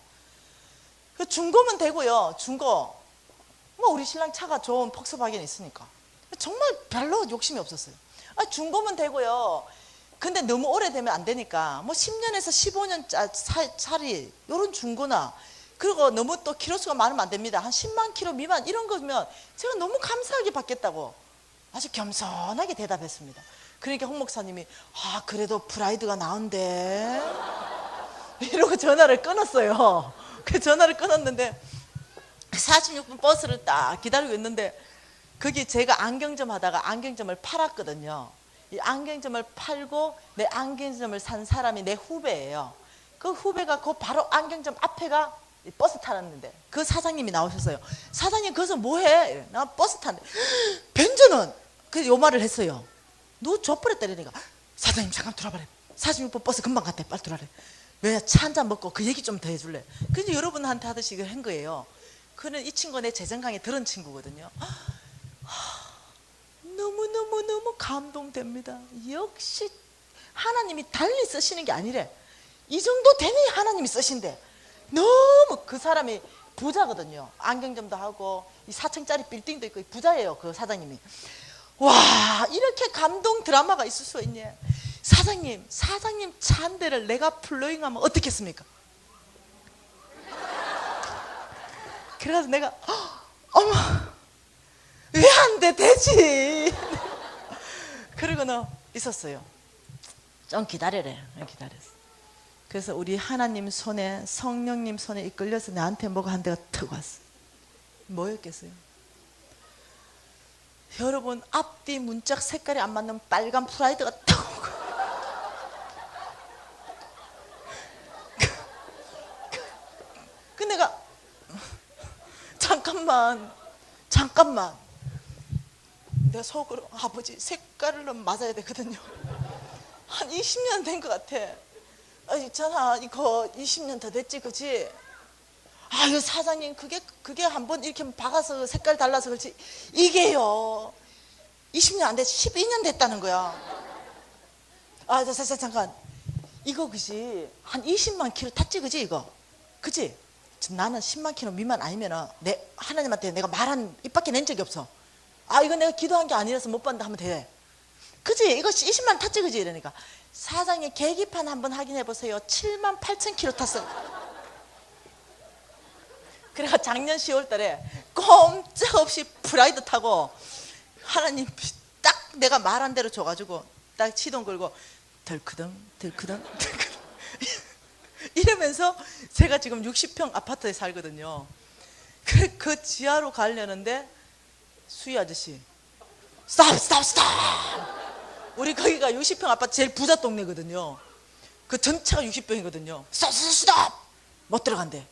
중고면 되고요. 중고 뭐 우리 신랑 차가 좋은 폭스바겐이 있으니까 정말 별로 욕심이 없었어요. 중고면 되고요. 근데 너무 오래되면 안 되니까 뭐 10년에서 15년짜리 이런 중고나, 그리고 너무 또 키로수가 많으면 안 됩니다. 한 10만 키로 미만 이런 거면 제가 너무 감사하게 받겠다고 아주 겸손하게 대답했습니다. 그러니까 홍 목사님이 그래도 프라이드가 나은데 이러고 전화를 끊었어요. 그 전화를 끊었는데 46분 버스를 딱 기다리고 있는데 거기 제가 안경점 하다가 안경점을 팔았거든요. 이 안경점을 팔고 내 안경점을 산 사람이 내 후배예요. 그 후배가 그 바로 안경점 앞에가 버스 타는데 그 사장님이 나오셨어요. 사장님 거기서 뭐해? 나 버스 타는데 벤저는 그 요 말을 했어요. 너 족불에 때리니까 사장님 잠깐 들어와봐래. 46분 버스 금방 갔대. 빨리 들어와래. 왜 차 한잔 먹고 그 얘기 좀 더 해줄래? 그래서 여러분한테 하듯이 이걸 한 거예요. 그는 이 친구가 내 재정 강의 들은 친구거든요. 너무너무너무 감동됩니다. 역시 하나님이 달리 쓰시는 게 아니래. 이 정도 되니 하나님이 쓰신대. 너무 그 사람이 부자거든요. 안경점도 하고 이 4층짜리 빌딩도 있고 부자예요. 그 사장님이. 와, 이렇게 감동 드라마가 있을 수 있냐. 사장님 차 한 대를 내가 플로잉하면 어떻겠습니까? 그래서 내가 어머 왜 안 돼? 되지. 그러고는 있었어요. 좀 기다려래. 기다렸어. 그래서 우리 하나님 손에, 성령님 손에 이끌려서 나한테 뭐가 한 대가 턱 왔어. 뭐였겠어요? 여러분, 앞뒤 문짝 색깔이 안 맞는 빨간 프라이드가 턱 오고. 그 내가 잠깐만 내가 속으로 아버지 색깔로 맞아야 되거든요. 한 20년 된 것 같아. 있잖아, 이거 20년 더 됐지, 그치? 아유, 사장님, 그게 한번 이렇게 박아서 색깔 달라서 그렇지. 이게요, 20년 안 됐지, 12년 됐다는 거야. 잠깐. 이거, 그지? 한 20만 킬로 탔지, 그지, 이거? 그지? 나는 10만 킬로 미만 아니면은, 하나님한테 내가 말한, 입 밖에 낸 적이 없어. 이거 내가 기도한 게 아니라서 못 받는다 하면 돼. 그지? 이거 20만 탔지, 그지? 이러니까. 사장님, 계기판 한번 확인해 보세요. 7만 8천 킬로 탔어요. 그래가 작년 10월 달에 꼼짝없이 프라이드 타고 하나님 딱 내가 말한 대로 줘가지고 딱 시동 걸고 덜크덩 이러면서 제가 지금 60평 아파트에 살거든요. 그 지하로 가려는데 수희 아저씨 스탑 우리 거기가 60평 아파트 제일 부자 동네거든요. 그 전체가 60평이거든요. 스탑 못 들어간대.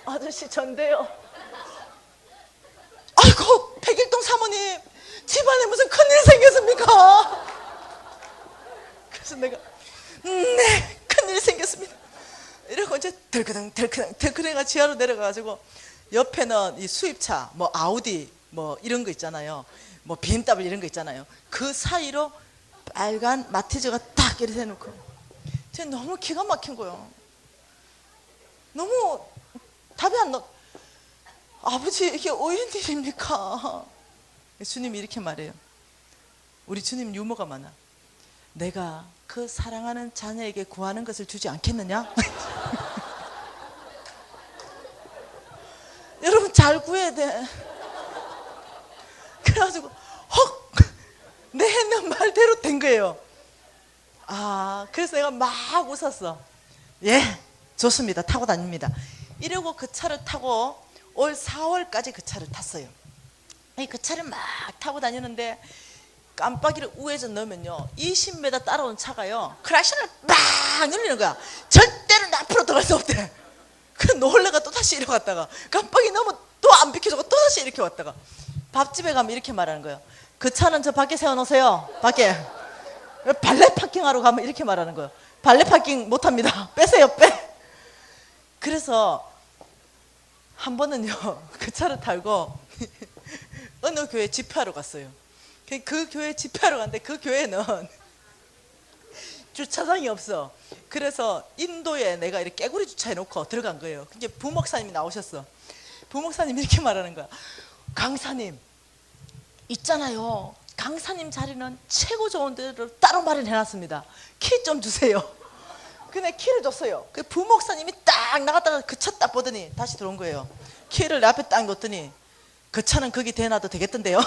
아저씨 전데요. 아이고, 백일동 사모님 집안에 무슨 큰일 생겼습니까? 그래서 내가 네, 큰일 생겼습니다 이러고 이제 덜크덩 지하로 내려가가지고 옆에는 이 수입차 뭐 아우디 뭐 이런 거 있잖아요. 뭐 BMW 이런 거 있잖아요. 그 사이로 빨간 마티즈가 딱 이렇게 해놓고 제가 너무 기가 막힌 거예요. 너무 답이 안 나. 아버지, 이게 웬일입니까? 주님이 이렇게 말해요. 우리 주님 유머가 많아. 내가 그 사랑하는 자녀에게 구하는 것을 주지 않겠느냐? 여러분, 잘 구해야 돼. 그래가지고 내 했는 말대로 된 거예요. 그래서 내가 막 웃었어. 예, 좋습니다. 타고 다닙니다. 이러고 그 차를 타고 올 4월까지 그 차를 탔어요. 그 차를 막 타고 다니는데 깜빡이를 우회전 넣으면요 20m 따라온 차가요 크락션을 막 눌리는 거야. 절대로 내 앞으로 들어갈 수 없대. 그래 놀래가 또 다시 이렇게 갔다가 깜빡이 넣으면 또 안 비켜주고 또 다시 이렇게 왔다가 밥집에 가면 이렇게 말하는 거예요. 그 차는 저 밖에 세워놓으세요. 밖에. 발레 파킹하러 가면 이렇게 말하는 거예요. 발레 파킹 못합니다. 빼세요, 빼. 그래서 한 번은요 그 차를 타고 어느 교회 집회하러 갔어요. 그 교회 집회하러 갔는데 그 교회는 주차장이 없어. 그래서 인도에 내가 이렇게 깨구리 주차해 놓고 들어간 거예요. 근데 부목사님이 나오셨어. 부목사님이 이렇게 말하는 거야. 강사님 있잖아요, 강사님 자리는 최고 좋은 데로 따로 마련해 놨습니다. 키 좀 주세요. 근데 키를 줬어요. 그 부목사님이 딱 나갔다가 그 차 딱 보더니 다시 들어온 거예요. 키를 내 앞에 딱 놓더니 그 차는 거기 대놔도 되겠던데요.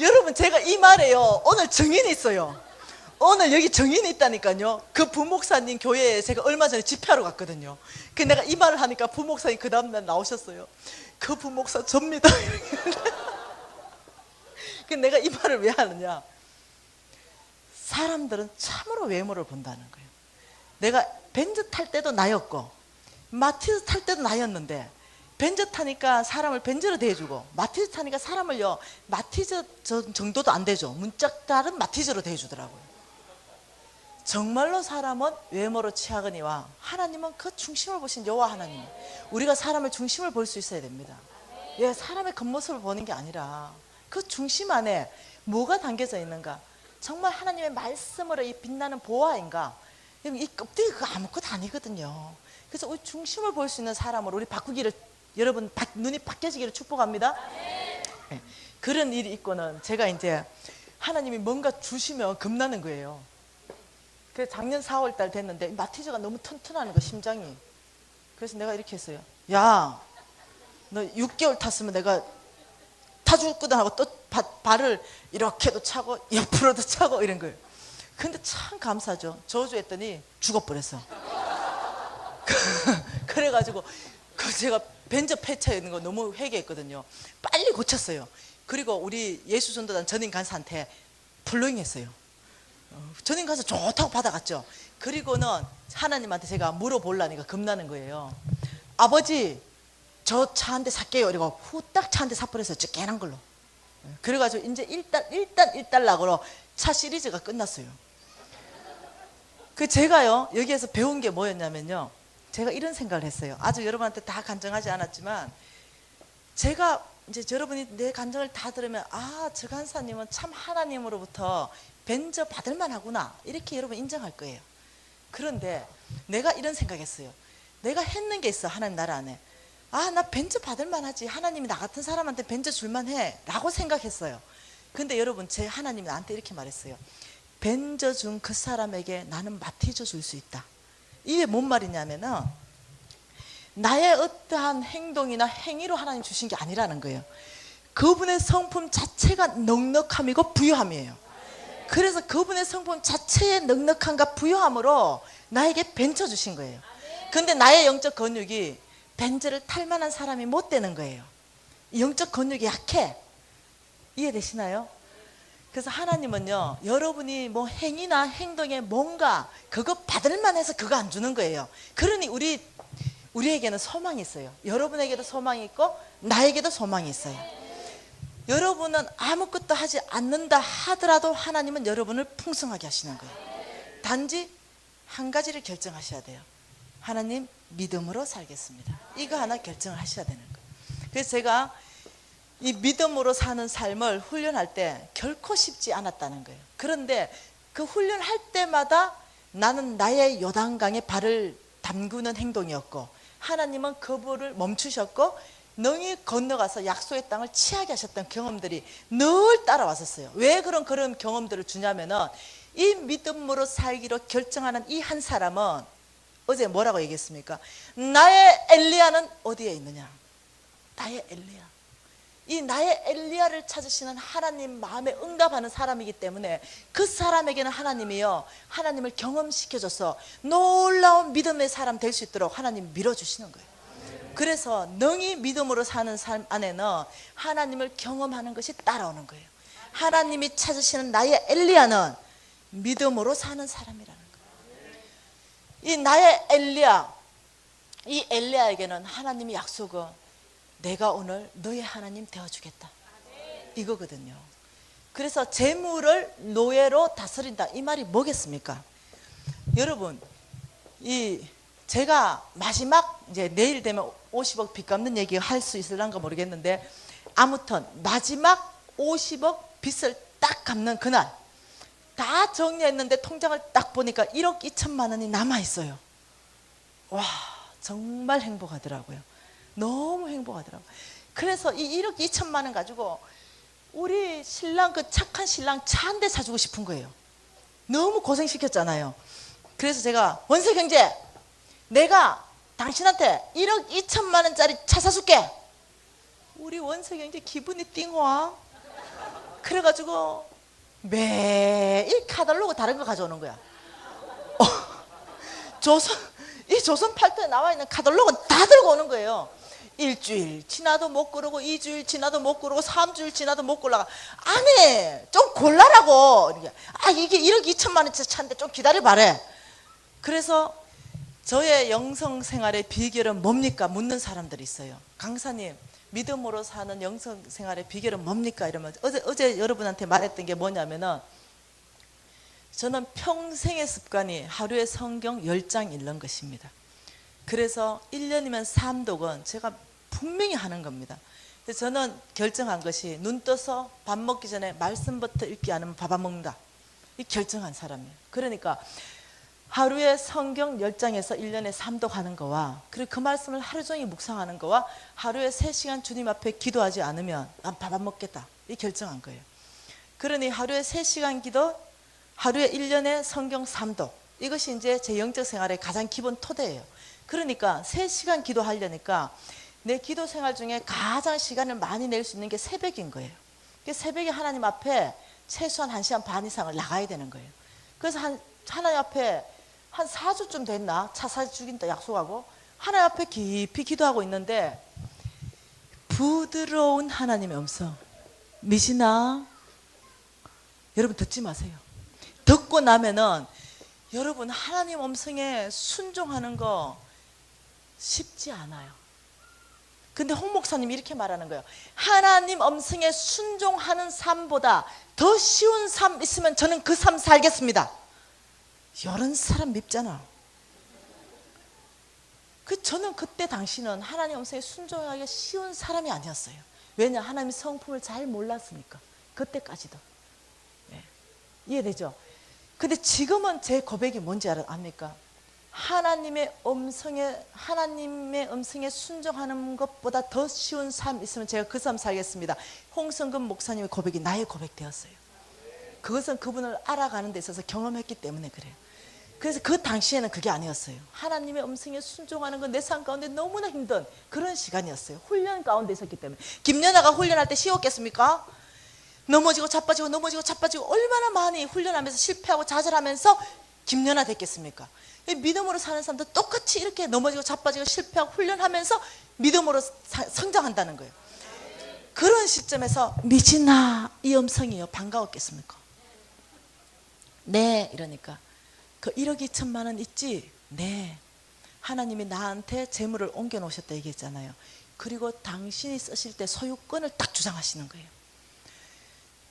여러분, 제가 이 말에요 오늘 증인이 있어요. 오늘 여기 증인이 있다니까요. 그 부목사님 교회에 제가 얼마 전에 집회하러 갔거든요. 그 내가 이 말을 하니까 부목사님 그 다음날 나오셨어요. 그 부목사 접니다. 그 내가 이 말을 왜 하느냐, 사람들은 참으로 외모를 본다는 거예요. 내가 벤츠 탈 때도 나였고 마티즈 탈 때도 나였는데 벤츠 타니까 사람을 벤츠로 대해주고 마티즈 타니까 사람을요 마티즈 정도도 안 대줘. 문짝 다른 마티즈로 대해주더라고요. 정말로 사람은 외모로 취하거니와 하나님은 그 중심을 보신 여호와 하나님. 우리가 사람의 중심을 볼 수 있어야 됩니다. 예, 사람의 겉모습을 보는 게 아니라 그 중심 안에 뭐가 담겨져 있는가. 정말 하나님의 말씀으로 이 빛나는 보화인가. 이 껍데기가 아무것도 아니거든요. 그래서 우리 중심을 볼 수 있는 사람으로 우리 바꾸기를, 여러분 눈이 바뀌어지기를 축복합니다. 네. 그런 일이 있고는 제가 이제 하나님이 뭔가 주시면 겁나는 거예요. 그래서 작년 4월 달 됐는데 마티즈가 너무 튼튼하는 거, 심장이. 그래서 내가 이렇게 했어요. 야, 너 6개월 탔으면 내가 타주거든 하고 또 발을 이렇게도 차고 옆으로도 차고 이런 거예요. 근데 참 감사하죠. 저주했더니 죽어버렸어. 그래가지고 제가 벤저 폐차에 있는 거 너무 회개했거든요. 빨리 고쳤어요. 그리고 우리 예수전도단 전임 간사한테 불러잉했어요. 전임 간사 좋다고 받아갔죠. 그리고는 하나님한테 제가 물어보려니까 겁나는 거예요. 아버지, 저 차 한 대 살게요. 이러고 후딱 차 한 대 사버렸어요. 저 깨난 걸로. 그래가지고 이제 일단 1달락으로 차 시리즈가 끝났어요. 그 제가요, 여기에서 배운 게 뭐였냐면요, 제가 이런 생각을 했어요. 아주 여러분한테 다 간증하지 않았지만, 제가 이제 여러분이 내 간증을 다 들으면, 아, 저 간사님은 참 하나님으로부터 벤저 받을만 하구나, 이렇게 여러분 인정할 거예요. 그런데 내가 이런 생각했어요. 내가 했는 게 있어, 하나님 나라 안에. 아, 나 벤저 받을만 하지, 하나님이 나 같은 사람한테 벤저 줄만 해 라고 생각했어요. 근데 여러분, 제 하나님이 나한테 이렇게 말했어요. 벤저 준 그 사람에게 나는 마티즈 줄 수 있다. 이게 뭔 말이냐면은, 나의 어떠한 행동이나 행위로 하나님 주신 게 아니라는 거예요. 그분의 성품 자체가 넉넉함이고 부유함이에요. 그래서 그분의 성품 자체의 넉넉함과 부유함으로 나에게 벤저 주신 거예요. 근데 나의 영적 근육이 벤저를 탈 만한 사람이 못 되는 거예요. 영적 근육이 약해. 이해되시나요? 그래서 하나님은요, 여러분이 뭐 행위나 행동에 뭔가 그거 받을 만해서 그거 안 주는 거예요. 그러니 우리에게는 소망이 있어요. 여러분에게도 소망이 있고 나에게도 소망이 있어요. 여러분은 아무것도 하지 않는다 하더라도 하나님은 여러분을 풍성하게 하시는 거예요. 단지 한 가지를 결정하셔야 돼요. 하나님, 믿음으로 살겠습니다. 이거 하나 결정을 하셔야 되는 거예요. 그래서 제가 이 믿음으로 사는 삶을 훈련할 때 결코 쉽지 않았다는 거예요. 그런데 그 훈련할 때마다 나는 나의 요단강에 발을 담그는 행동이었고, 하나님은 그 불을 멈추셨고 능히 건너가서 약속의 땅을 취하게 하셨던 경험들이 늘 따라왔었어요. 왜 그런 경험들을 주냐면은, 이 믿음으로 살기로 결정하는 이 한 사람은 어제 뭐라고 얘기했습니까? 나의 엘리야는 어디에 있느냐? 나의 엘리야. 이 나의 엘리야를 찾으시는 하나님 마음에 응답하는 사람이기 때문에 그 사람에게는 하나님이요, 하나님을 경험시켜줘서 놀라운 믿음의 사람 될 수 있도록 하나님 밀어주시는 거예요. 그래서 능히 믿음으로 사는 삶 안에는 하나님을 경험하는 것이 따라오는 거예요. 하나님이 찾으시는 나의 엘리야는 믿음으로 사는 사람이라는 거예요. 이 나의 엘리야, 이 엘리야에게는 하나님이 약속은 내가 오늘 너의 하나님 되어주겠다, 이거거든요. 그래서 재물을 노예로 다스린다, 이 말이 뭐겠습니까? 여러분, 제가 마지막 이제 내일 되면 50억 빚 갚는 얘기 할 수 있을란가 모르겠는데, 아무튼 마지막 50억 빚을 딱 갚는 그날 다 정리했는데 통장을 딱 보니까 1억 2천만 원이 남아 있어요. 와, 정말 행복하더라고요. 너무 행복하더라고요. 그래서 이 1억 2천만 원 가지고 우리 신랑, 그 착한 신랑 차 한 대 사주고 싶은 거예요. 너무 고생시켰잖아요. 그래서 제가, 원세 경제, 내가 당신한테 1억 2천만 원짜리 차 사줄게. 우리 원세 경제 기분이 띵와. 그래가지고 매일 카달로그 다른 거 가져오는 거야. 이 조선 팔도에 나와 있는 카달로그 다 들고 오는 거예요. 일주일 지나도 못 고르고, 2주일 지나도 못 고르고, 3주일 지나도 못 골라가. 아니, 좀 골라라고. 아, 이게 1억 2천만 원짜리 차인데 좀 기다려봐래. 그래서 저의 영성 생활의 비결은 뭡니까? 묻는 사람들이 있어요. 강사님, 믿음으로 사는 영성 생활의 비결은 뭡니까? 이러면 어제 여러분한테 말했던 게 뭐냐면은, 저는 평생의 습관이 하루에 성경 10장 읽는 것입니다. 그래서 1년이면 3독은 제가 분명히 하는 겁니다. 그래서 저는 결정한 것이 눈 떠서 밥 먹기 전에 말씀부터 읽지 않으면 밥 안 먹는다. 이 결정한 사람이에요. 그러니까 하루에 성경 10장에서 1년에 3독 하는 거와 그리고 그 말씀을 하루 종일 묵상하는 거와 하루에 3시간 주님 앞에 기도하지 않으면 난 밥 안 먹겠다. 이 결정한 거예요. 그러니 하루에 3시간 기도, 하루에 1년에 성경 3독. 이것이 이제 제 영적 생활의 가장 기본 토대예요. 그러니까 3시간 기도하려니까 내 기도 생활 중에 가장 시간을 많이 낼 수 있는 게 새벽인 거예요. 새벽에 하나님 앞에 최소한 1시간 반 이상을 나가야 되는 거예요. 그래서 하나님 앞에 한 4주쯤 됐나? 차 사주긴다 약속하고 하나님 앞에 깊이 기도하고 있는데 부드러운 하나님의 음성. 미시나? 여러분 듣지 마세요. 듣고 나면은 여러분 하나님 음성에 순종하는 거 쉽지 않아요. 근데 홍 목사님이 이렇게 말하는 거예요. 하나님 음성에 순종하는 삶보다 더 쉬운 삶 있으면 저는 그 삶 살겠습니다. 이런 사람 밉잖아. 저는 그때 당시는 하나님 음성에 순종하기가 쉬운 사람이 아니었어요. 왜냐? 하나님의 성품을 잘 몰랐으니까. 그때까지도. 네. 이해되죠? 근데 지금은 제 고백이 뭔지 압니까? 하나님의 음성에 순종하는 것보다 더 쉬운 삶 있으면 제가 그 삶 살겠습니다. 홍성근 목사님의 고백이 나의 고백 되었어요. 그것은 그분을 알아가는 데 있어서 경험했기 때문에 그래요. 그래서 그 당시에는 그게 아니었어요. 하나님의 음성에 순종하는 건 내 삶 가운데 너무나 힘든 그런 시간이었어요. 훈련 가운데 있었기 때문에. 김연아가 훈련할 때 쉬웠겠습니까? 넘어지고 자빠지고 넘어지고 자빠지고 얼마나 많이 훈련하면서 실패하고 좌절하면서 김연아 됐겠습니까? 믿음으로 사는 사람도 똑같이 이렇게 넘어지고 자빠지고 실패하고 훈련하면서 믿음으로 성장한다는 거예요. 그런 시점에서 미진아 이 음성이요 반가웠겠습니까? 네 이러니까 그 1억 2천만 원 있지? 네. 하나님이 나한테 재물을 옮겨 놓으셨다 얘기했잖아요. 그리고 당신이 쓰실 때 소유권을 딱 주장하시는 거예요.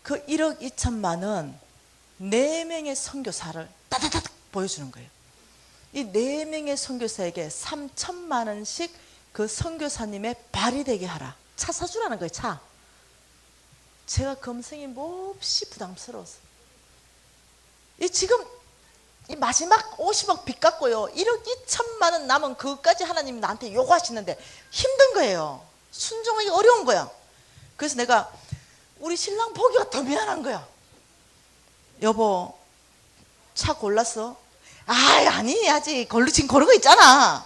그 1억 2천만 원 4명의 선교사를 따다닥 보여주는 거예요. 이 4명의 선교사에게 3천만 원씩 그 선교사님의 발이 되게 하라. 차 사주라는 거예요. 차. 제가 검색이 몹시 부담스러웠어요. 지금 이 마지막 50억 빚 갚고요 1억 2천만 원 남은 그것까지 하나님이 나한테 요구하시는데 힘든 거예요. 순종하기 어려운 거야. 그래서 내가 우리 신랑 보기가 더 미안한 거야. 여보 차 골랐어? 아니 아직 지금 고르고 있잖아.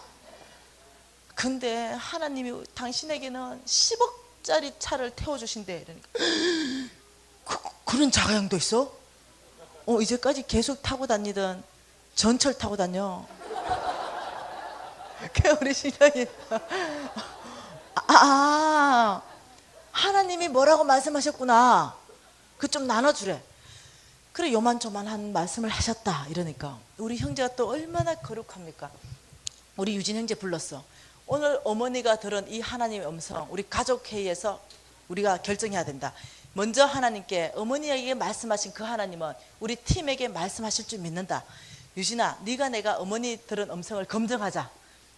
근데 하나님이 당신에게는 10억짜리 차를 태워주신대. 그러니까 그런 자가용도 있어? 이제까지 계속 타고 다니던 전철 타고 다녀. 우리 신랑이 하나님이 뭐라고 말씀하셨구나. 그 좀 나눠주래. 그래 요만조만한 말씀을 하셨다 이러니까 우리 형제가 또 얼마나 거룩합니까? 우리 유진 형제 불렀어. 오늘 어머니가 들은 이 하나님의 음성 우리 가족회의에서 우리가 결정해야 된다. 먼저 하나님께 어머니에게 말씀하신 그 하나님은 우리 팀에게 말씀하실 줄 믿는다. 유진아 네가 내가 어머니 들은 음성을 검증하자.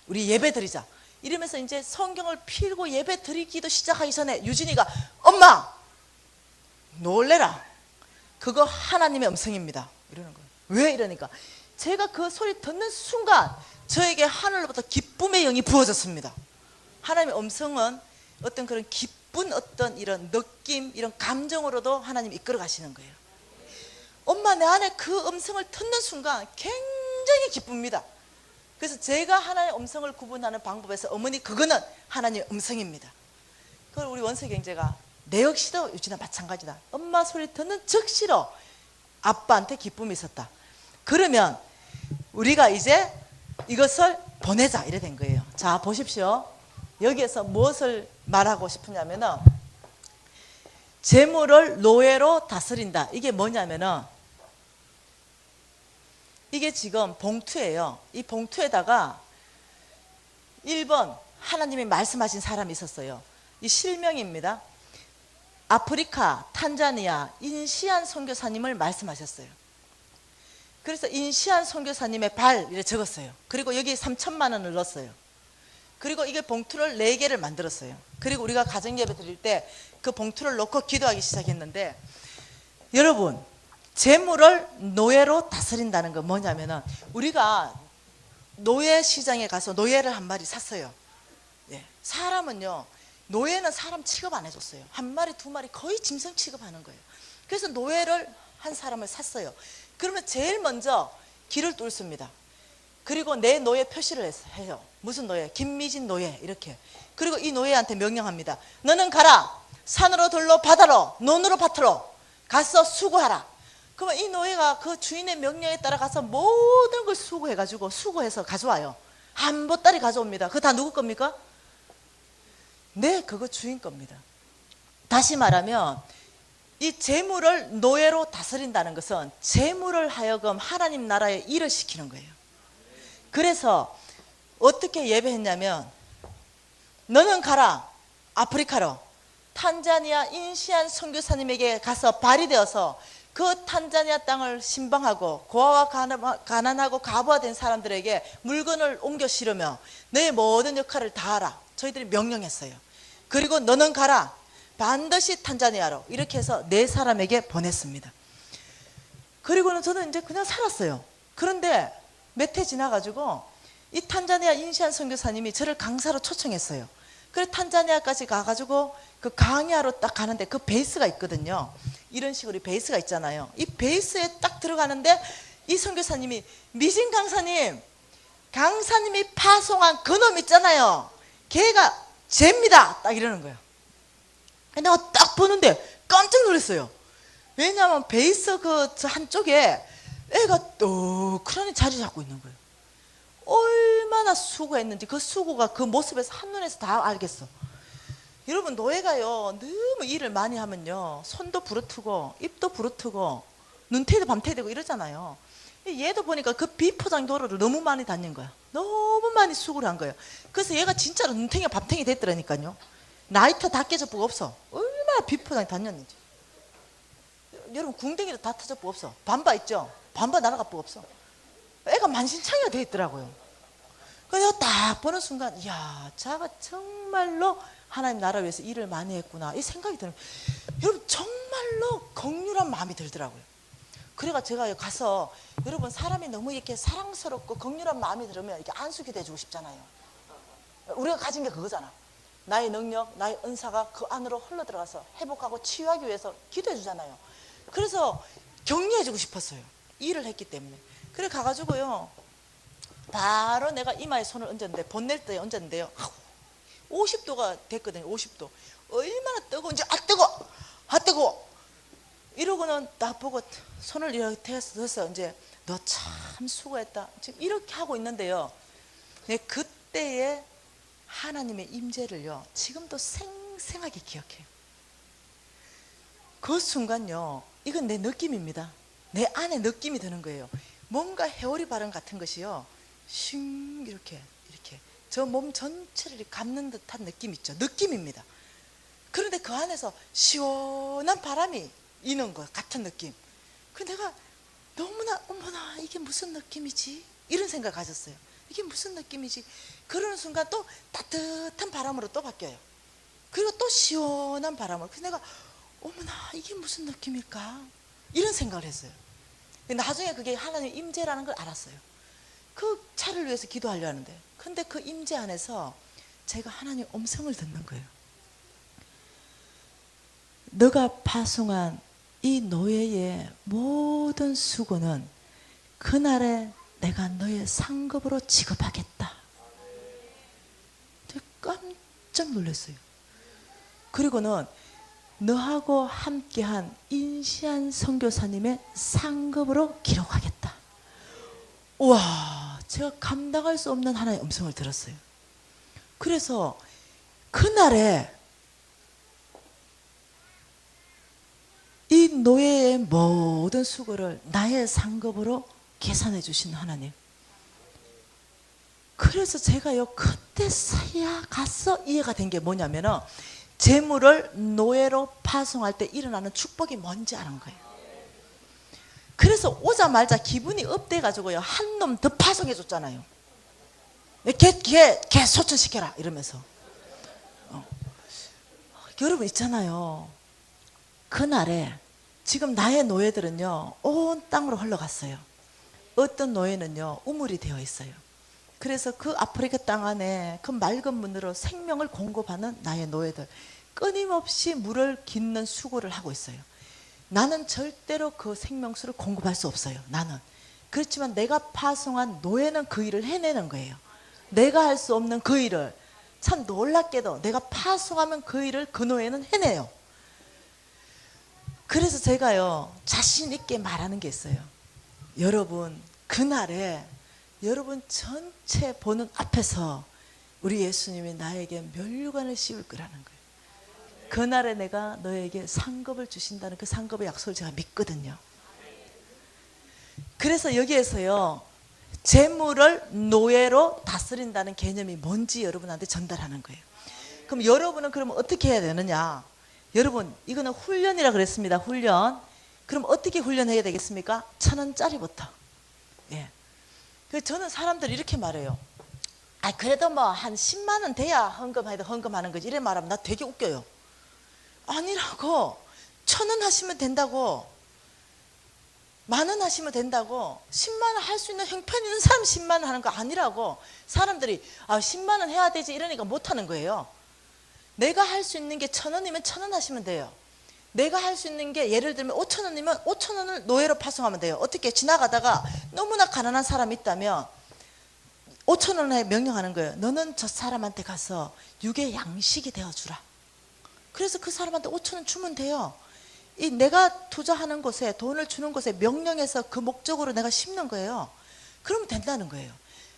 우리 예배 드리자. 이러면서 이제 성경을 필고 예배 드리기도 시작하기 전에 유진이가 엄마 놀래라. 그거 하나님의 음성입니다. 이러는 거예요. 왜 이러니까 제가 그 소리 듣는 순간 저에게 하늘로부터 기쁨의 영이 부어졌습니다. 하나님의 음성은 어떤 그런 기쁜 어떤 이런 느낌 이런 감정으로도 하나님 이끌어 가시는 거예요. 엄마 내 안에 그 음성을 듣는 순간 굉장히 기쁩니다. 그래서 제가 하나님의 음성을 구분하는 방법에서 어머니 그거는 하나님의 음성입니다. 그걸 우리 원석 형제가 내 역시도 유진아 마찬가지다. 엄마 소리 듣는 즉시로 아빠한테 기쁨이 있었다. 그러면 우리가 이제 이것을 보내자 이래 된 거예요. 자 보십시오. 여기에서 무엇을 말하고 싶으냐면은 재물을 노예로 다스린다. 이게 뭐냐면은 이게 지금 봉투예요. 이 봉투에다가 1번 하나님이 말씀하신 사람이 있었어요. 이 실명입니다. 아프리카 탄자니아 인시안 선교사님을 말씀하셨어요. 그래서 인시한 선교사님의 발 이렇게 적었어요. 그리고 여기 3천만 원을 넣었어요. 그리고 이게 봉투를 4개를 만들었어요. 그리고 우리가 가정예배 드릴 때 그 봉투를 넣고 기도하기 시작했는데, 여러분, 재물을 노예로 다스린다는 건 뭐냐면은, 우리가 노예 시장에 가서 노예를 한 마리 샀어요. 예. 사람은요, 노예는 사람 취급 안 해줬어요. 한 마리, 두 마리 거의 짐승 취급하는 거예요. 그래서 노예를 한 사람을 샀어요. 그러면 제일 먼저 길을 뚫습니다. 그리고 내 노예 표시를 해요. 무슨 노예? 김미진 노예, 이렇게. 그리고 이 노예한테 명령합니다. 너는 가라. 산으로 들로 바다로 논으로 밭으로 가서 수고하라. 그러면 이 노예가 그 주인의 명령에 따라 가서 모든 걸 수고해가지고 수고해서 가져와요. 한 보따리 가져옵니다. 그거 다 누구 겁니까? 네, 그거 주인 겁니다. 다시 말하면 이 재물을 노예로 다스린다는 것은 재물을 하여금 하나님 나라에 일을 시키는 거예요. 그래서 어떻게 예배했냐면, 너는 가라. 아프리카로 탄자니아 인시안 선교사님에게 가서 발이 되어서 그 탄자니아 땅을 신방하고 고아와 가난하고 과부하된 사람들에게 물건을 옮겨 실으며 너의 모든 역할을 다 하라. 저희들이 명령했어요. 그리고 너는 가라. 반드시 탄자니아로. 이렇게 해서 4사람에게 보냈습니다. 그리고는 저는 이제 그냥 살았어요. 그런데 몇 해 지나가지고 이 탄자니아 인시안 선교사님이 저를 강사로 초청했어요. 그래서 탄자니아까지 가가지고 그 강야로 딱 가는데 그 베이스가 있거든요. 이런 식으로 베이스가 있잖아요. 이 베이스에 딱 들어가는데 이 선교사님이, 미진 강사님이 파송한 그놈 있잖아요. 걔가 쟤입니다. 딱 이러는 거예요. 내가 딱 보는데 깜짝 놀랐어요. 왜냐하면 베이스 그 한쪽에 애가 떡하니 자리 잡고 있는 거예요. 얼마나 수고했는지 그 수고가 그 모습에서 한눈에서 다 알겠어. 여러분, 노예가요 너무 일을 많이 하면요 손도 부르트고 입도 부르트고 눈태도 밤태되고 이러잖아요. 얘도 보니까 그 비포장 도로를 너무 많이 다닌 거야. 너무 많이 수고를 한 거예요. 그래서 얘가 진짜로 눈탱이 밤탱이 됐더라니까요. 라이터 다 깨져보고 없어. 얼마나 비포장 다녔는지. 여러분, 궁뎅이도 다 터져보고 없어. 반바 있죠? 반바 날아가 보고 없어. 애가 만신창이가 돼 있더라고요. 그래서 딱 보는 순간, 이야, 자가 정말로 하나님 나라 위해서 일을 많이 했구나, 이 생각이 드는 거예요. 여러분, 정말로 긍휼한 마음이 들더라고요. 그래가 제가 가서, 여러분, 사람이 너무 이렇게 사랑스럽고 긍휼한 마음이 들으면 이렇게 안수기 돼주고 싶잖아요. 우리가 가진 게 그거잖아. 나의 능력, 나의 은사가 그 안으로 흘러들어가서 회복하고 치유하기 위해서 기도해 주잖아요. 그래서 격려해주고 싶었어요. 일을 했기 때문에. 그래 가가지고요, 바로 내가 이마에 손을 얹었는데, 본낼 때 얹었는데요, 50도가 됐거든요. 50도. 얼마나 뜨거운지. 아 뜨거워 이러고는 딱 보고 손을 이렇게 해서 이제 너 참 수고했다 지금 이렇게 하고 있는데요, 내 그때의 하나님의 임재를요 지금도 생생하게 기억해요. 그 순간요, 이건 내 느낌입니다. 내 안에 느낌이 드는 거예요. 뭔가 해오리 바람 같은 것이요, 슝 이렇게 저 몸 전체를 감는 듯한 느낌 있죠. 느낌입니다. 그런데 그 안에서 시원한 바람이 이는 것 같은 느낌. 그 내가 너무나, 어머나 이게 무슨 느낌이지? 이런 생각 가졌어요. 이게 무슨 느낌이지? 그러는 순간 또 따뜻한 바람으로 또 바뀌어요. 그리고 또 시원한 바람으로. 그래서 내가 어머나 이게 무슨 느낌일까? 이런 생각을 했어요. 나중에 그게 하나님의 임재라는 걸 알았어요. 그 차를 위해서 기도하려 하는데, 근데 그 임재 안에서 제가 하나님의 음성을 듣는 거예요. 너가 파송한 이 노예의 모든 수고는 그날에 내가 너의 상급으로 지급하겠다. 제가 깜짝 놀랐어요. 그리고는 너하고 함께한 인시안 선교사님의 상급으로 기록하겠다. 우와, 제가 감당할 수 없는 하나의 음성을 들었어요. 그래서 그날에 이 노예의 모든 수고를 나의 상급으로 계산해 주신 하나님. 그래서 제가요 그때서야 가서 이해가 된 게 뭐냐면은, 재물을 노예로 파송할 때 일어나는 축복이 뭔지 아는 거예요. 그래서 오자마자 기분이 업돼가지고요, 한 놈 더 파송해 줬잖아요. 걔 소천시켜라 이러면서. 여러분 있잖아요, 그날에 지금 나의 노예들은요 온 땅으로 흘러갔어요. 어떤 노예는요 우물이 되어 있어요. 그래서 그 아프리카 땅 안에 그 맑은 물으로 생명을 공급하는 나의 노예들, 끊임없이 물을 깃는 수고를 하고 있어요. 나는 절대로 그 생명수를 공급할 수 없어요. 나는. 그렇지만 내가 파송한 노예는 그 일을 해내는 거예요. 내가 할 수 없는 그 일을, 참 놀랍게도 내가 파송하면 그 일을 그 노예는 해내요. 그래서 제가요 자신 있게 말하는 게 있어요. 여러분, 그날에 여러분 전체 보는 앞에서 우리 예수님이 나에게 면류관을 씌울 거라는 거예요. 그날에 내가 너에게 상급을 주신다는 그 상급의 약속을 제가 믿거든요. 그래서 여기에서요 재물을 노예로 다스린다는 개념이 뭔지 여러분한테 전달하는 거예요. 그럼 여러분은 그러면 어떻게 해야 되느냐? 여러분, 이거는 훈련이라 그랬습니다. 훈련. 그럼 어떻게 훈련해야 되겠습니까? 1,000원짜리부터. 예. 저는 사람들이 이렇게 말해요. 아, 그래도 뭐 한 10만 원 돼야 헌금하는 거지. 이래 말하면 나 되게 웃겨요. 아니라고. 1,000원 하시면 된다고. 10,000원 하시면 된다고. 10만 원 할 수 있는 형편 있는 사람 10만 원 하는 거 아니라고. 사람들이 10만 원 해야 되지 이러니까 못 하는 거예요. 내가 할 수 있는 게 1,000원이면 1,000원 하시면 돼요. 내가 할 수 있는 게 예를 들면 5,000원이면 5,000원을 노예로 파송하면 돼요. 어떻게 지나가다가 너무나 가난한 사람이 있다면 5,000원에 명령하는 거예요. 너는 저 사람한테 가서 육의 양식이 되어주라. 그래서 그 사람한테 5,000원 주면 돼요. 이 내가 투자하는 곳에, 돈을 주는 곳에 명령해서 그 목적으로 내가 심는 거예요. 그러면 된다는 거예요.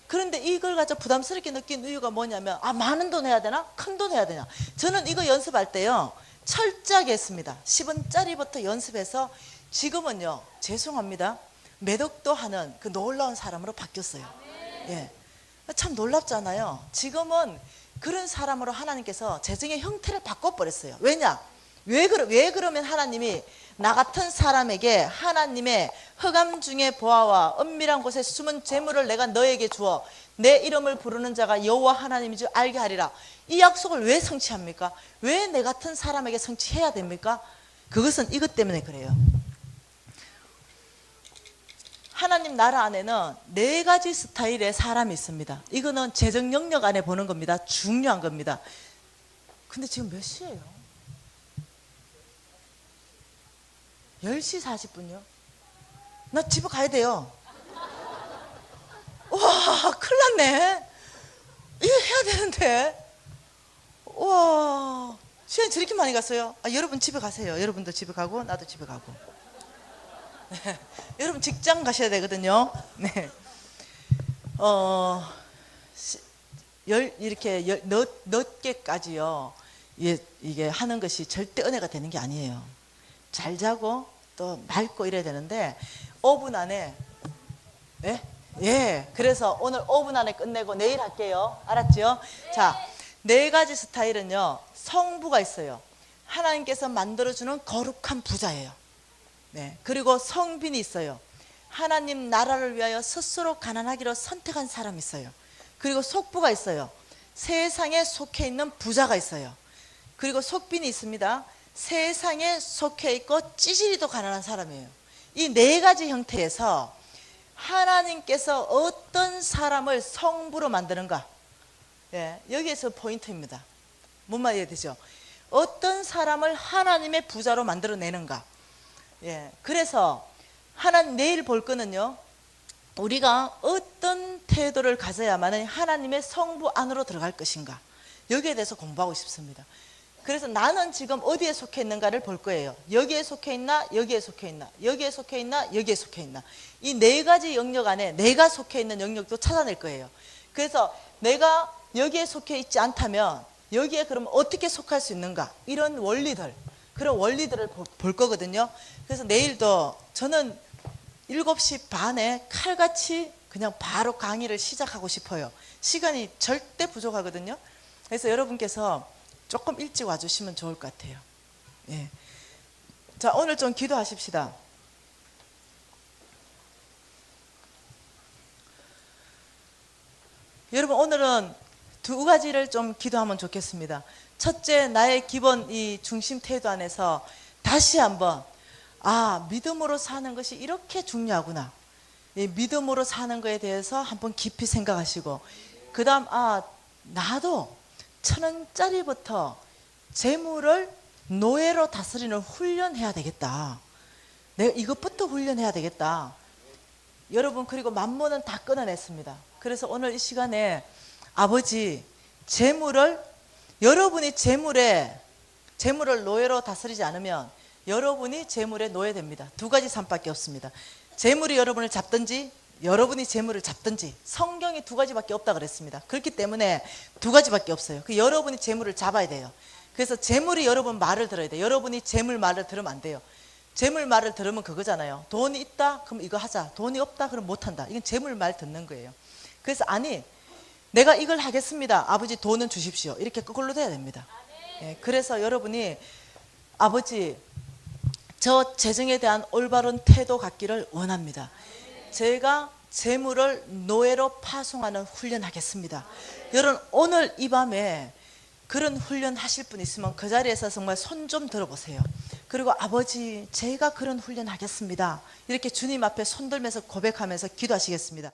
그런데 이걸 가지고 부담스럽게 느낀 이유가 뭐냐면, 많은 돈 해야 되나? 큰 돈 해야 되냐? 저는 이거 연습할 때요 철저하게 했습니다. 10원짜리부터 연습해서 지금은요 죄송합니다, 매덕도 하는 그 놀라운 사람으로 바뀌었어요. 예, 참 놀랍잖아요. 지금은 그런 사람으로 하나님께서 재정의 형태를 바꿔버렸어요. 왜냐? 왜 그러면 하나님이 나 같은 사람에게 하나님의 흑암 중의 보화와 은밀한 곳에 숨은 재물을 내가 너에게 주어 내 이름을 부르는 자가 여호와 하나님인 줄 알게 하리라. 이 약속을 왜 성취합니까? 왜 내 같은 사람에게 성취해야 됩니까? 그것은 이것 때문에 그래요. 하나님 나라 안에는 4가지 스타일의 사람이 있습니다. 이거는 재정 영역 안에 보는 겁니다. 중요한 겁니다. 근데 지금 몇 시예요? 10시 40분이요? 나 집에 가야 돼요. 와, 큰일 났네. 이거 해야 되는데. 와, 시간이 저렇게 많이 갔어요. 여러분 집에 가세요. 여러분도 집에 가고 나도 집에 가고. 네. 여러분 직장 가셔야 되거든요. 네. 이렇게 몇 개까지요. 이게 하는 것이 절대 은혜가 되는 게 아니에요. 잘 자고 또 맑고 이래야 되는데 5분 안에. 예. 그래서 오늘 5분 안에 끝내고 내일 할게요. 알았죠? 자, 4가지 스타일은요 성부가 있어요. 하나님께서 만들어주는 거룩한 부자예요. 네. 그리고 성빈이 있어요. 하나님 나라를 위하여 스스로 가난하기로 선택한 사람이 있어요. 그리고 속부가 있어요. 세상에 속해 있는 부자가 있어요. 그리고 속빈이 있습니다. 세상에 속해 있고 찌질이도 가난한 사람이에요. 이 4가지 형태에서 하나님께서 어떤 사람을 성부로 만드는가, 예, 여기에서 포인트입니다. 뭔 말이야 되죠? 어떤 사람을 하나님의 부자로 만들어내는가. 예, 그래서 내일 볼 거는요, 우리가 어떤 태도를 가져야만 하나님의 성부 안으로 들어갈 것인가, 여기에 대해서 공부하고 싶습니다. 그래서 나는 지금 어디에 속해 있는가를 볼 거예요. 여기에 속해 있나, 여기에 속해 있나, 여기에 속해 있나, 여기에 속해 있나. 이 4가지 영역 안에 내가 속해 있는 영역도 찾아낼 거예요. 그래서 내가 여기에 속해 있지 않다면 여기에 그럼 어떻게 속할 수 있는가, 이런 원리들, 그런 원리들을 볼 거거든요. 그래서 내일도 저는 7시 반에 칼같이 그냥 바로 강의를 시작하고 싶어요. 시간이 절대 부족하거든요. 그래서 여러분께서 조금 일찍 와주시면 좋을 것 같아요. 예. 자, 오늘 좀 기도하십시다. 여러분 오늘은 두 가지를 좀 기도하면 좋겠습니다. 첫째, 나의 기본 이 중심 태도 안에서 다시 한번 믿음으로 사는 것이 이렇게 중요하구나. 이 믿음으로 사는 것에 대해서 한번 깊이 생각하시고, 그 다음 나도 1,000원짜리부터 재물을 노예로 다스리는 훈련해야 되겠다. 내가 이것부터 훈련해야 되겠다. 여러분, 그리고 만mon은 다 끊어냈습니다. 그래서 오늘 이 시간에 아버지, 여러분이 재물을 노예로 다스리지 않으면 여러분이 재물의 노예됩니다. 두 가지 삶밖에 없습니다. 재물이 여러분을 잡든지 여러분이 재물을 잡든지. 성경이 두 가지밖에 없다 그랬습니다. 그렇기 때문에 두 가지밖에 없어요. 여러분이 재물을 잡아야 돼요. 그래서 재물이 여러분 말을 들어야 돼요. 여러분이 재물 말을 들으면 안 돼요. 재물 말을 들으면 그거잖아요. 돈이 있다? 그럼 이거 하자. 돈이 없다? 그럼 못한다. 이건 재물 말 듣는 거예요. 그래서 내가 이걸 하겠습니다. 아버지 돈은 주십시오. 이렇게 그걸로 돼야 됩니다. 그래서 여러분이 아버지, 저 재정에 대한 올바른 태도 갖기를 원합니다. 제가 재물을 노예로 파송하는 훈련하겠습니다. 여러분 오늘 이 밤에 그런 훈련 하실 분 있으면 그 자리에서 정말 손 좀 들어보세요. 그리고 아버지, 제가 그런 훈련 하겠습니다. 이렇게 주님 앞에 손 들면서 고백하면서 기도하시겠습니다.